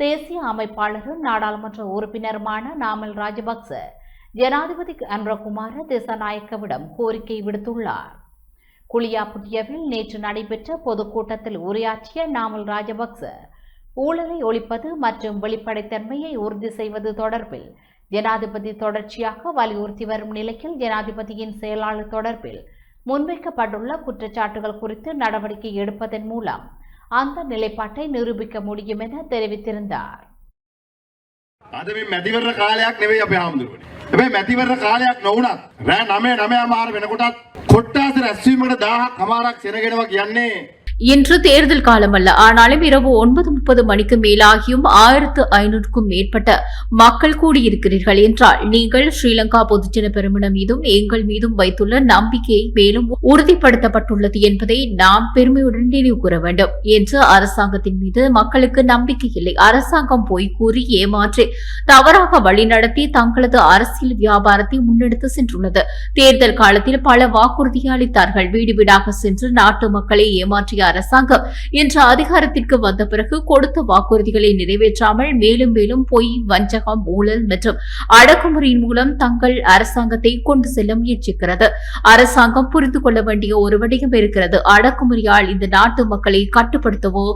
Speaker 3: தேசிய அமைப்பாளரும் நாடாளுமன்ற உறுப்பினருமான நாமல் ராஜபக்ச ஜனாதிபதி அன்ரகுமார திசாநாயக்கவிடம் கோரிக்கை விடுத்துள்ளார். குளியாப்புட்டியவில் நேற்று நடைபெற்ற பொதுக்கூட்டத்தில் உரையாற்றிய நாமல் ராஜபக்ச ஊழலை ஒழிப்பது மற்றும் வெளிப்படைத்தன்மையை உறுதி செய்வது தொடர்பில் ஜனாதிபதி தொடர்ச்சியாக வலியுறுத்தி வரும் நிலையில் ஜனாதிபதியின் செயலாளர் தொடர்பில் முன்வைக்கப்பட்டுள்ள குற்றச்சாட்டுகள் குறித்து நடவடிக்கை எடுப்பதன் மூலம் அந்த நிலைப்பாட்டை நிரூபிக்க முடியும் என தெரிவித்திருந்தார்.
Speaker 12: අද මේ මැතිවරණ කාලයක් නෙවෙයි අපේ ආම්දුරනේ. හැබැයි මැතිවරණ කාලයක් නොවුනත් රෑ 9:09 වෙනකොටත් කොට්ටාස රැස්වීමකට 1000ක් කමාරක් සෙනගෙනවා කියන්නේ
Speaker 13: இன்று தேர்தல் காலமல்ல, ஆனாலும் இரவு 9:30 மணிக்கு மேலாகியும் 1500க்கும் மேற்பட்ட மக்கள் கூடியிருக்கிறீர்கள் என்றால் நீங்கள் ஸ்ரீலங்கா பொதுஜன பெரமுன மீதும் எங்கள் மீதும் வைத்துள்ள நம்பிக்கையை மேலும் உறுதிப்படுத்தப்பட்டுள்ளது என்பதை நாம் பெருமையுடன் நினைவு கூற வேண்டும் என்று அரசாங்கத்தின் மீது மக்களுக்கு நம்பிக்கை இல்லை. அரசாங்கம் போய் கூறி ஏமாற்றி தவறாக வழிநடத்தி தங்களது அரசியல் வியாபாரத்தை முன்னெடுத்து சென்றுள்ளது. தேர்தல் காலத்தில் பல வாக்குறுதியை அளித்தார்கள். வீடு வீடாக சென்று நாட்டு மக்களை ஏமாற்றிய அரசாங்கம் இன்று அதிகாரத்திற்கு வந்த பிறகு கொடுத்த வாக்குறுதிகளை நிறைவேற்றாமல் மேலும் மேலும் பொய், வஞ்சகம், ஊழல் மற்றும் அடக்குமுறையின் மூலம் தங்கள் அரசாங்கத்தை கொண்டு செல்ல முயற்சிக்கிறது. அரசாங்கம் புரிந்து கொள்ள வேண்டிய ஒரு விடயம் இருக்கிறது. அடக்குமுறையால் இந்த நாட்டு மக்களை கட்டுப்படுத்தவோ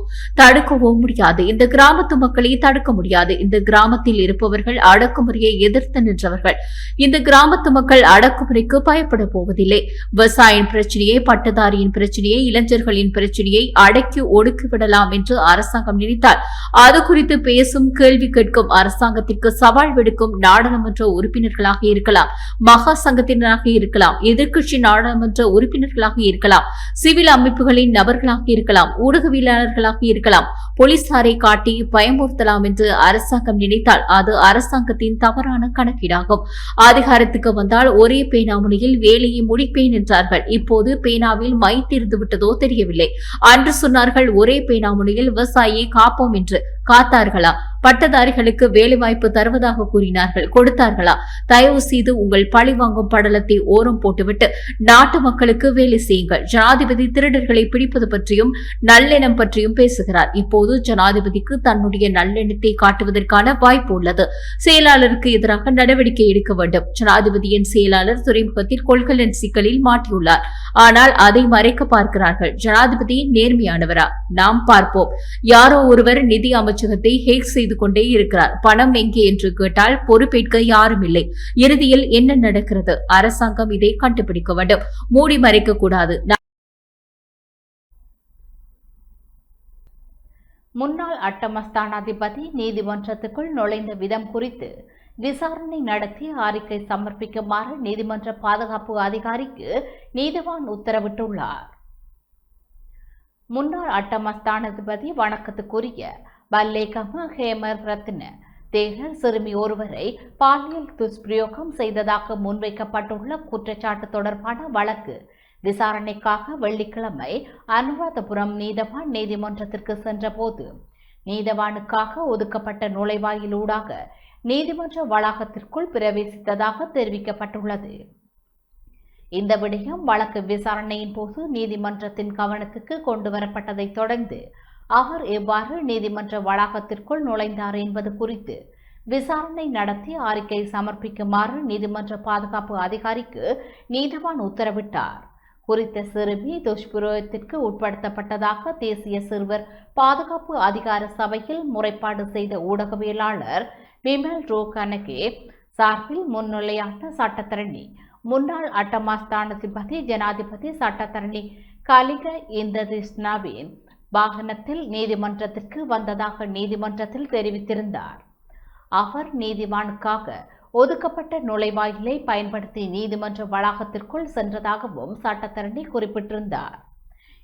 Speaker 13: தடுக்கவோ முடியாது. இந்த கிராமத்து மக்களை தடுக்க முடியாது. இந்த கிராமத்தில் இருப்பவர்கள் அடக்குமுறையை எதிர்த்து நின்றவர்கள். இந்த கிராமத்து மக்கள் அடக்குமுறைக்கு பயப்பட போவதில்லை. விவசாயியின் பிரச்சனையை, பட்டதாரியின் பிரச்சனையை, இளைஞர்களின் பிரச்சனையை அடக்கி ஒடுக்கிவிடலாம் என்று அரசாங்கம் நினைத்தால் அது குறித்து பேசும், கேள்வி கேட்கும், அரசாங்கத்திற்கு சவால் விடுக்கும் நாடாளுமன்ற உறுப்பினர்களாக இருக்கலாம், மகா சங்கத்தினராக இருக்கலாம், எதிர்க்கட்சி நாடாளுமன்ற உறுப்பினர்களாக இருக்கலாம், சிவில் அமைப்புகளின் நபர்களாக இருக்கலாம், ஊடகவியலாளர்களாக இருக்கலாம், போலீசாரை காட்டி பயமுறுத்தலாம் என்று அரசாங்கம் நினைத்தால் அது அரசாங்கத்தின் தவறான கணக்கீடாகும். அதிகாரத்துக்கு வந்தால் ஒரே பேனாமுனையில் வேலையை முடிப்பேன் என்றார்கள். இப்போது பேனாவில் மை தீர்ந்து விட்டதோ தெரியவில்லை. அன்று சொன்னார்கள் ஒரே பேனாமுனையில் விவசாயியை காப்போம் என்று. காத்தார்களா? பட்டதாரிகளுக்கு வேலைவாய்ப்பு தருவதாக கூறினார்கள். கொடுத்தார்களா? தயவு செய்து உங்கள் பழிவாங்கும் படலத்தை ஓரம் போட்டுவிட்டு நாட்டு மக்களுக்கு வேலை செய்யுங்கள். ஜனாதிபதி திருடர்களை பிடிப்பது பற்றியும் நல்லெண்ணம் பற்றியும் பேசுகிறார். இப்போது ஜனாதிபதிக்கு தன்னுடைய நல்லெண்ணத்தை காட்டுவதற்கான வாய்ப்பு உள்ளது. செயலாளருக்கு எதிராக நடவடிக்கை எடுக்க வேண்டும். ஜனாதிபதியின் செயலாளர் துறைமுகத்தில் கொள்கலன் சிக்கலில் மாட்டியுள்ளார். ஆனால் அதை மறைக்க பார்க்கிறார்கள். ஜனாதிபதி நேர்மையானவரா? நாம் பார்ப்போம். யாரோ ஒருவர் நிதி அமைச்சகத்தை ஹேக் செய்து கொண்டே இருக்கிறார். பணம் எங்கே என்று கேட்டால் பொறுப்பேற்க யாரும் இல்லை. இறுதியில் என்ன நடக்கிறது? அரசாங்கம் இதை கண்டுபிடிக்க வேண்டும். மூடி மறைக்க கூடாது.
Speaker 3: முன்னாள் அட்டமஸ்தானாதிபதி நீதிமன்றத்துக்குள் நுழைந்த விதம் குறித்து விசாரணை நடத்தி அறிக்கை சமர்ப்பிக்குமாறு நீதிமன்ற பாதுகாப்பு அதிகாரிக்கு நீதிவான் உத்தரவிட்டுள்ளார். முன்னாள் அட்டமஸ்தானாதிபதி வணக்கத்துக்குரிய பல்லேகம ஹேமர் ரத்ன தேரர் சிறுமி ஒருவரை பாலியல் துஷ்பிரயோகம் செய்ததாக முன்வைக்கப்பட்டுள்ள குற்றச்சாட்டு தொடர்பான வழக்கு விசாரணைக்காக வெள்ளிக்கிழமை அனுராதபுரம் நீதவான் நீதிமன்றத்திற்கு சென்றபோது நீதவானுக்காக ஒதுக்கப்பட்ட நுழைவாயிலூடாக நீதிமன்ற வளாகத்திற்குள் பிரவேசித்ததாக தெரிவிக்கப்பட்டுள்ளது. இந்த விடயம் வழக்கு விசாரணையின் போது நீதிமன்றத்தின் கவனத்துக்கு கொண்டுவரப்பட்டதை தொடர்ந்து அவர் எவ்வாறு நீதிமன்ற வளாகத்திற்குள் நுழைந்தார் என்பது குறித்து விசாரணை நடத்தி அறிக்கை சமர்ப்பிக்குமாறு நீதிமன்ற பாதுகாப்பு அதிகாரிக்கு நீதிவான் உத்தரவிட்டார். குறித்த சிறுமி துஷ்பிரயோகத்திற்கு உட்படுத்தப்பட்டதாக தேசிய சிறுவர் பாதுகாப்பு அதிகார சபையில் முறைப்பாடு செய்த ஊடகவியலாளர் விமல் ரோகனகே சார்பில் முன்னிலையான சட்டத்தரணி முன்னாள் அட்டமஸ்தானாதிபதி ஜனாதிபதி சட்டத்தரணி கலிக இந்திரகிருஷ்ணவின் வாகனத்தில் நீதிமன்றத்திற்கு வந்ததாக நீதிமன்றத்தில் தெரிவித்திருந்தார். அவர் நீதிவானுக்காக ஒதுக்கப்பட்ட நுழைவாயிலை பயன்படுத்தி நீதிமன்ற வளாகத்திற்குள் சென்றதாகவும் சட்டத்தரணி குறிப்பிட்டிருந்தார்.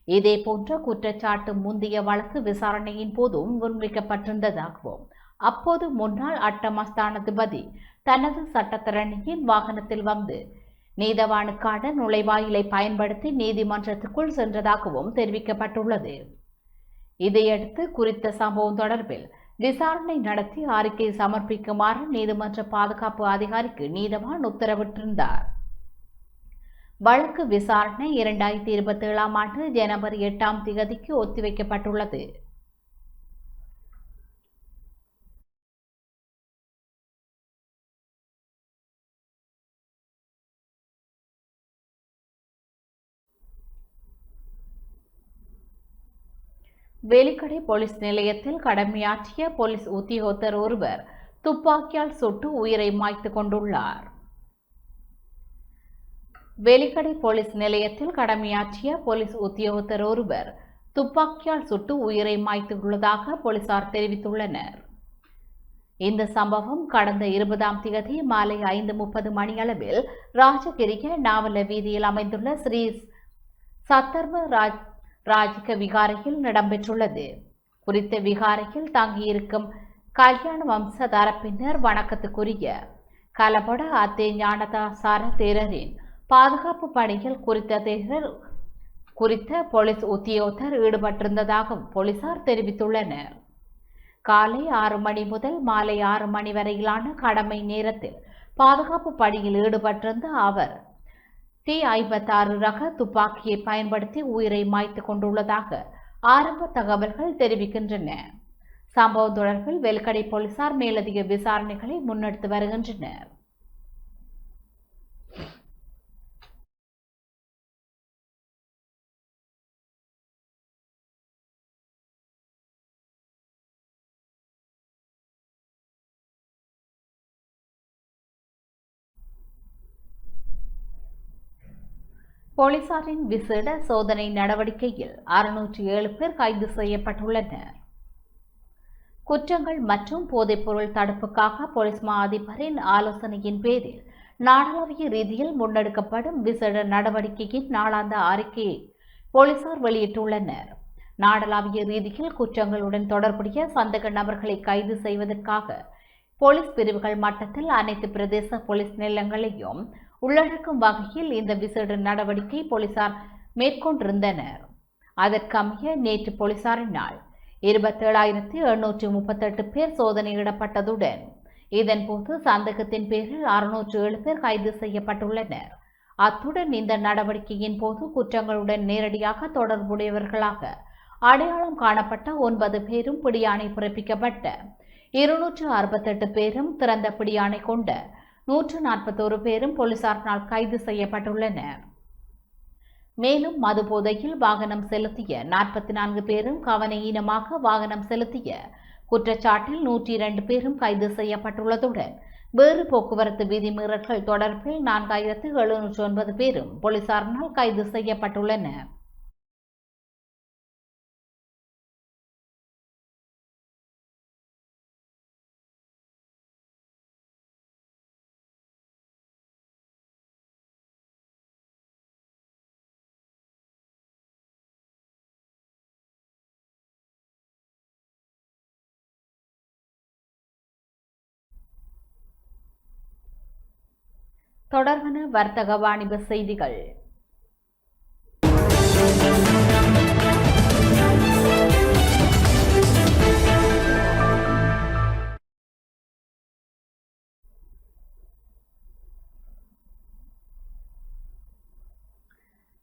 Speaker 3: இதேபோன்ற குற்றச்சாட்டு முந்தைய வழக்கு விசாரணையின் போதும் முன்வைக்கப்பட்டிருந்ததாகவும் அப்போது முன்னாள் அட்டமஸ்தானாதிபதி தனது சட்டத்தரணியின் வாகனத்தில் வந்து நீதவானுக்கான நுழைவாயிலை பயன்படுத்தி நீதிமன்றத்துக்குள் சென்றதாகவும் தெரிவிக்கப்பட்டுள்ளது. இதையடுத்து குறித்த சம்பவம் தொடர்பில் விசாரணை நடத்தி அறிக்கை சமர்ப்பிக்குமாறு நீதிமன்ற பாதுகாப்பு அதிகாரிக்கு நீதவான் உத்தரவிட்டிருந்தார். வழக்கு விசாரணை 2027 ஆண்டு ஜனவரி 8 ஒத்திவைக்கப்பட்டுள்ளது. வேலிக்கடை போலீஸ் நிலையத்தில் கடமையாற்றிய போலீஸ் உத்தியோகத்தர் ஒருவர் துப்பாக்கியால் சுட்டு உயிரை மாய்த்து கொண்டுள்ளார். வேலிக்கடை போலீஸ் நிலையத்தில் கடமையாற்றிய போலீஸ் உத்தியோகத்தர் ஒருவர் துப்பாக்கியால் சுட்டு உயிரை மாய்த்துள்ளதாக போலீசார் தெரிவித்துள்ளனர். இந்த சம்பவம் கடந்த 20 மாலை 5:30 மணியளவில் ராஜகிரிய நாவல வீதியில் அமைந்துள்ள ஸ்ரீ சத்தர்வ ராஜிக விகாரையில் இடம்பெற்றுள்ளது. குறித்த விகாரையில் தங்கியிருக்கும் கல்யாண வம்ச தரப்பினர் வணக்கத்துக்குரிய கலபட அத்தே ஞானதாசார தேரரின் பாதுகாப்பு பணியில் குறித்த போலீஸ் உத்தியோகத்தர் ஈடுபட்டிருந்ததாக போலீசார் தெரிவித்துள்ளனர். காலை 6 மணி முதல் மாலை 6 மணி வரையிலான கடமை நேரத்தில் பாதுகாப்பு பணியில் ஈடுபட்டிருந்த அவர் T56 ரக துப்பாக்கியை பயன்படுத்தி உயிரை மாய்த்து கொண்டுள்ளதாக ஆரம்ப தகவல்கள் தெரிவிக்கின்றன. சம்பவம் தொடர்பில் வெல்கடை போலீசார் மேலதிக விசாரணைகளை முன்னெடுத்து வருகின்றனர். போலீசாரின் விசேட சோதனை நடவடிக்கையில் 607 பேர் கைது செய்யப்பட்டுள்ளனர். குற்றங்கள் மற்றும் போதைப்பொருள் தடுப்புக்காக போலீஸ் மா அதிபரின் ஆலோசனையின் பேரில் நாடளாவிய ரீதியில் முன்னெடுக்கப்படும் விசேட நடவடிக்கையின் நாளாந்த அறிக்கையை போலீசார் வெளியிட்டுள்ளனர். நாடளாவிய ரீதியில் குற்றங்களுடன் தொடர்புடைய சந்தேக நபர்களை கைது செய்வதற்காக போலீஸ் பிரிவுகள் மட்டத்தில் அனைத்து பிரதேச போலீஸ் நிலையங்களையும் உள்ளடக்கும் வகையில் இந்த விசேட நடவடிக்கை போலீசார் மேற்கொண்டிருந்தனர். அதற்கமைய நேற்று போலீசாரினால் 27,838 பேர் சோதனையிடப்பட்டதுடன் இதன்போது சந்தேகத்தின் பேரில் 607 பேர் கைது செய்யப்பட்டுள்ளனர். அத்துடன் இந்த நடவடிக்கையின் போது குற்றங்களுடன் நேரடியாக தொடர்புடையவர்களாக அடையாளம் காணப்பட்ட 9 பேரும் பிடியாணை பிறப்பிக்கப்பட்ட 268 பேரும் திறந்த பிடியாணை கொண்ட 141 பேரும் போலீசாரினால் கைது செய்யப்பட்டுள்ளனர். மேலும் மது போதையில் வாகனம் செலுத்திய 44 பேரும் கவனஈனமாக வாகனம் செலுத்திய குற்றச்சாட்டில் 102 பேரும் கைது செய்யப்பட்டுள்ளதுடன் வேறு போக்குவரத்து விதிமீறல்கள் தொடர்பில் 4709 பேரும் போலீசாரினால் கைது செய்யப்பட்டுள்ளனர். தொடர்பான வர்த்தக வாணிப செய்திகள்.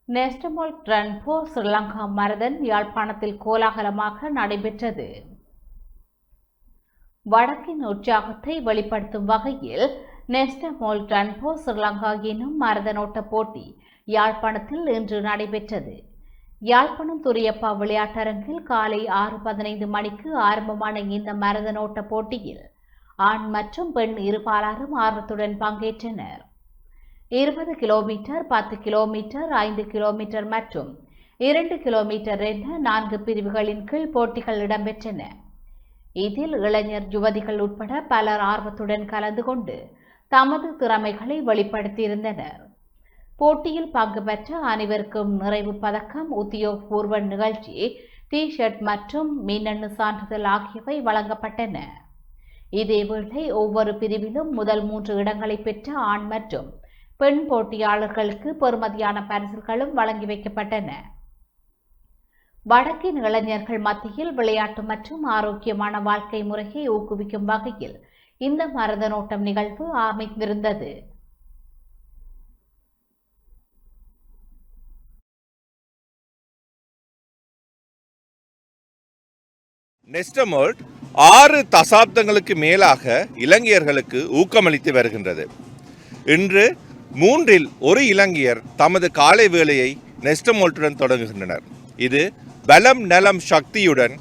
Speaker 3: நெஸ்டமால் ட்ரன்போ ஸ்ரீலங்கா மரதன் யாழ்ப்பாணத்தில் கோலாகலமாக நடைபெற்றது. வடக்கின் உற்சாகத்தை வெளிப்படுத்தும் வகையில் நெஸ்டமால் ட்ரன்போ ஸ்ரீலங்கா எனும் மரதனோட்ட போட்டி யாழ்ப்பாணத்தில் இன்று நடைபெற்றது. யாழ்ப்பாணம் துரியப்பா விளையாட்டரங்கில் காலை 6:15 மணிக்கு ஆரம்பமான இந்த மரதனோட்ட போட்டியில் ஆண் மற்றும் பெண் இருபாலாரும் ஆர்வத்துடன் பங்கேற்றனர். 20 கிலோமீட்டர், 10 கிலோமீட்டர், 5 கிலோமீட்டர் மற்றும் 2 கிலோமீட்டர் என 4 பிரிவுகளின் கீழ் போட்டிகள் இடம்பெற்றன. இதில் இளைஞர் யுவதிகள் உட்பட பலர் ஆர்வத்துடன் கலந்து கொண்டு தமது திறமைகளை வெளிப்படுத்தியிருந்தனர். போட்டியில் பங்கு பெற்ற அனைவருக்கும் நிறைவு பதக்கம், உத்தியோகபூர்வ நிகழ்ச்சி, டி-ஷர்ட் மற்றும் மின்னணு சான்றிதழ் ஆகியவை வழங்கப்பட்டன. இதேவேளை ஒவ்வொரு பிரிவிலும் முதல் 3 இடங்களை பெற்ற ஆண் மற்றும் பெண் போட்டியாளர்களுக்கு பெறுமதியான பரிசுகளும் வழங்கி வைக்கப்பட்டன. வடக்கின் இளைஞர்கள் மத்தியில் விளையாட்டு மற்றும் ஆரோக்கியமான வாழ்க்கை முறையை ஊக்குவிக்கும் வகையில் இந்த மரதனோட்டம் நிகழ்வு அமைந்திருந்தது.
Speaker 14: நெஸ்டமால்ட் 6 தசாப்தங்களுக்கு மேலாக இலங்கையர்களுக்கு ஊக்கமளித்து வருகின்றது. இன்று 3இல் 1 இலங்கையர் தமது காலை வேளையை நெஸ்டமால்ட்டுடன் தொடங்குகின்றனர். இது பலம் நலம் சக்தியுடன்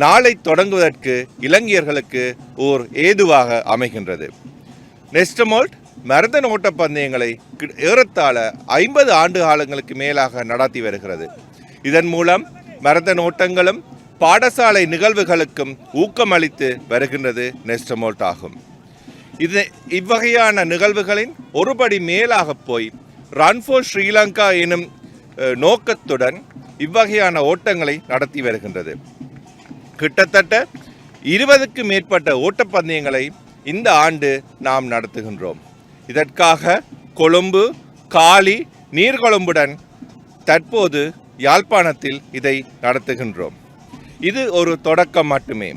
Speaker 14: நாளை தொடங்குவதற்கு இலங்கையர்களுக்கு ஓர் ஏதுவாக அமைகின்றது. நெஸ்டமால்ட் மரதன் ஓட்ட பந்தயங்களை ஏறத்தாழ 50 ஆண்டு காலங்களுக்கு மேலாக நடத்தி வருகிறது. இதன் மூலம் மரதன் ஓட்டங்களும் பாடசாலை நிகழ்வுகளுக்கும் ஊக்கமளித்து வருகின்றது நெஸ்டமால்ட் ஆகும். இவ்வகையான நிகழ்வுகளின் ஒருபடி மேலாக போய் ரன் ஃபார் ஸ்ரீலங்கா எனும் நோக்கத்துடன் இவ்வகையான ஓட்டங்களை நடத்தி வருகின்றது. கிட்டத்தட்ட 20க்கு மேற்பட்ட ஓட்டப்பந்தயங்களை இந்த ஆண்டு நாம் நடத்துகின்றோம். இதற்காக கொழும்பு, காலி, நீர்கொழும்புடன் தற்போது யாழ்ப்பாணத்தில் இதை நடத்துகின்றோம். இது ஒரு தொடக்கம் மட்டுமே.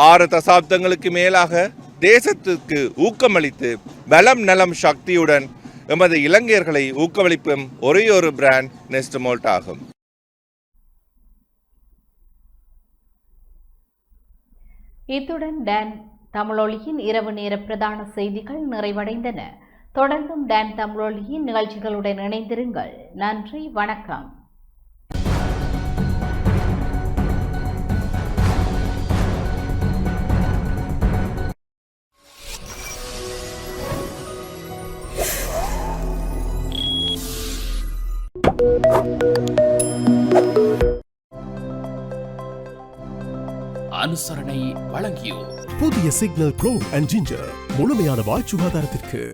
Speaker 14: 6 தசாப்தங்களுக்கு மேலாக தேசத்துக்கு ஊக்கமளித்து பலம் நலம் சக்தியுடன் எமது இலங்கையர்களை ஊக்கமளிக்கும் ஒரே ஒரு பிராண்ட் நெஸ்டமால்ட் ஆகும்.
Speaker 3: இத்துடன் டான் தமிழொலியின் இரவு நேர பிரதான செய்திகள் நிறைவடைந்தன. தொடர்ந்தும் டான் தமிழொலியின் நிகழ்ச்சிகளுடன் இணைந்திருங்கள். நன்றி, வணக்கம்.
Speaker 1: அனுசரணை வழங்கியோர்
Speaker 2: புதிய சிக்னல் ப்ரோ அண்ட் ஜிஞ்சர் முழுமையான வாய் சுகாதாரத்திற்கு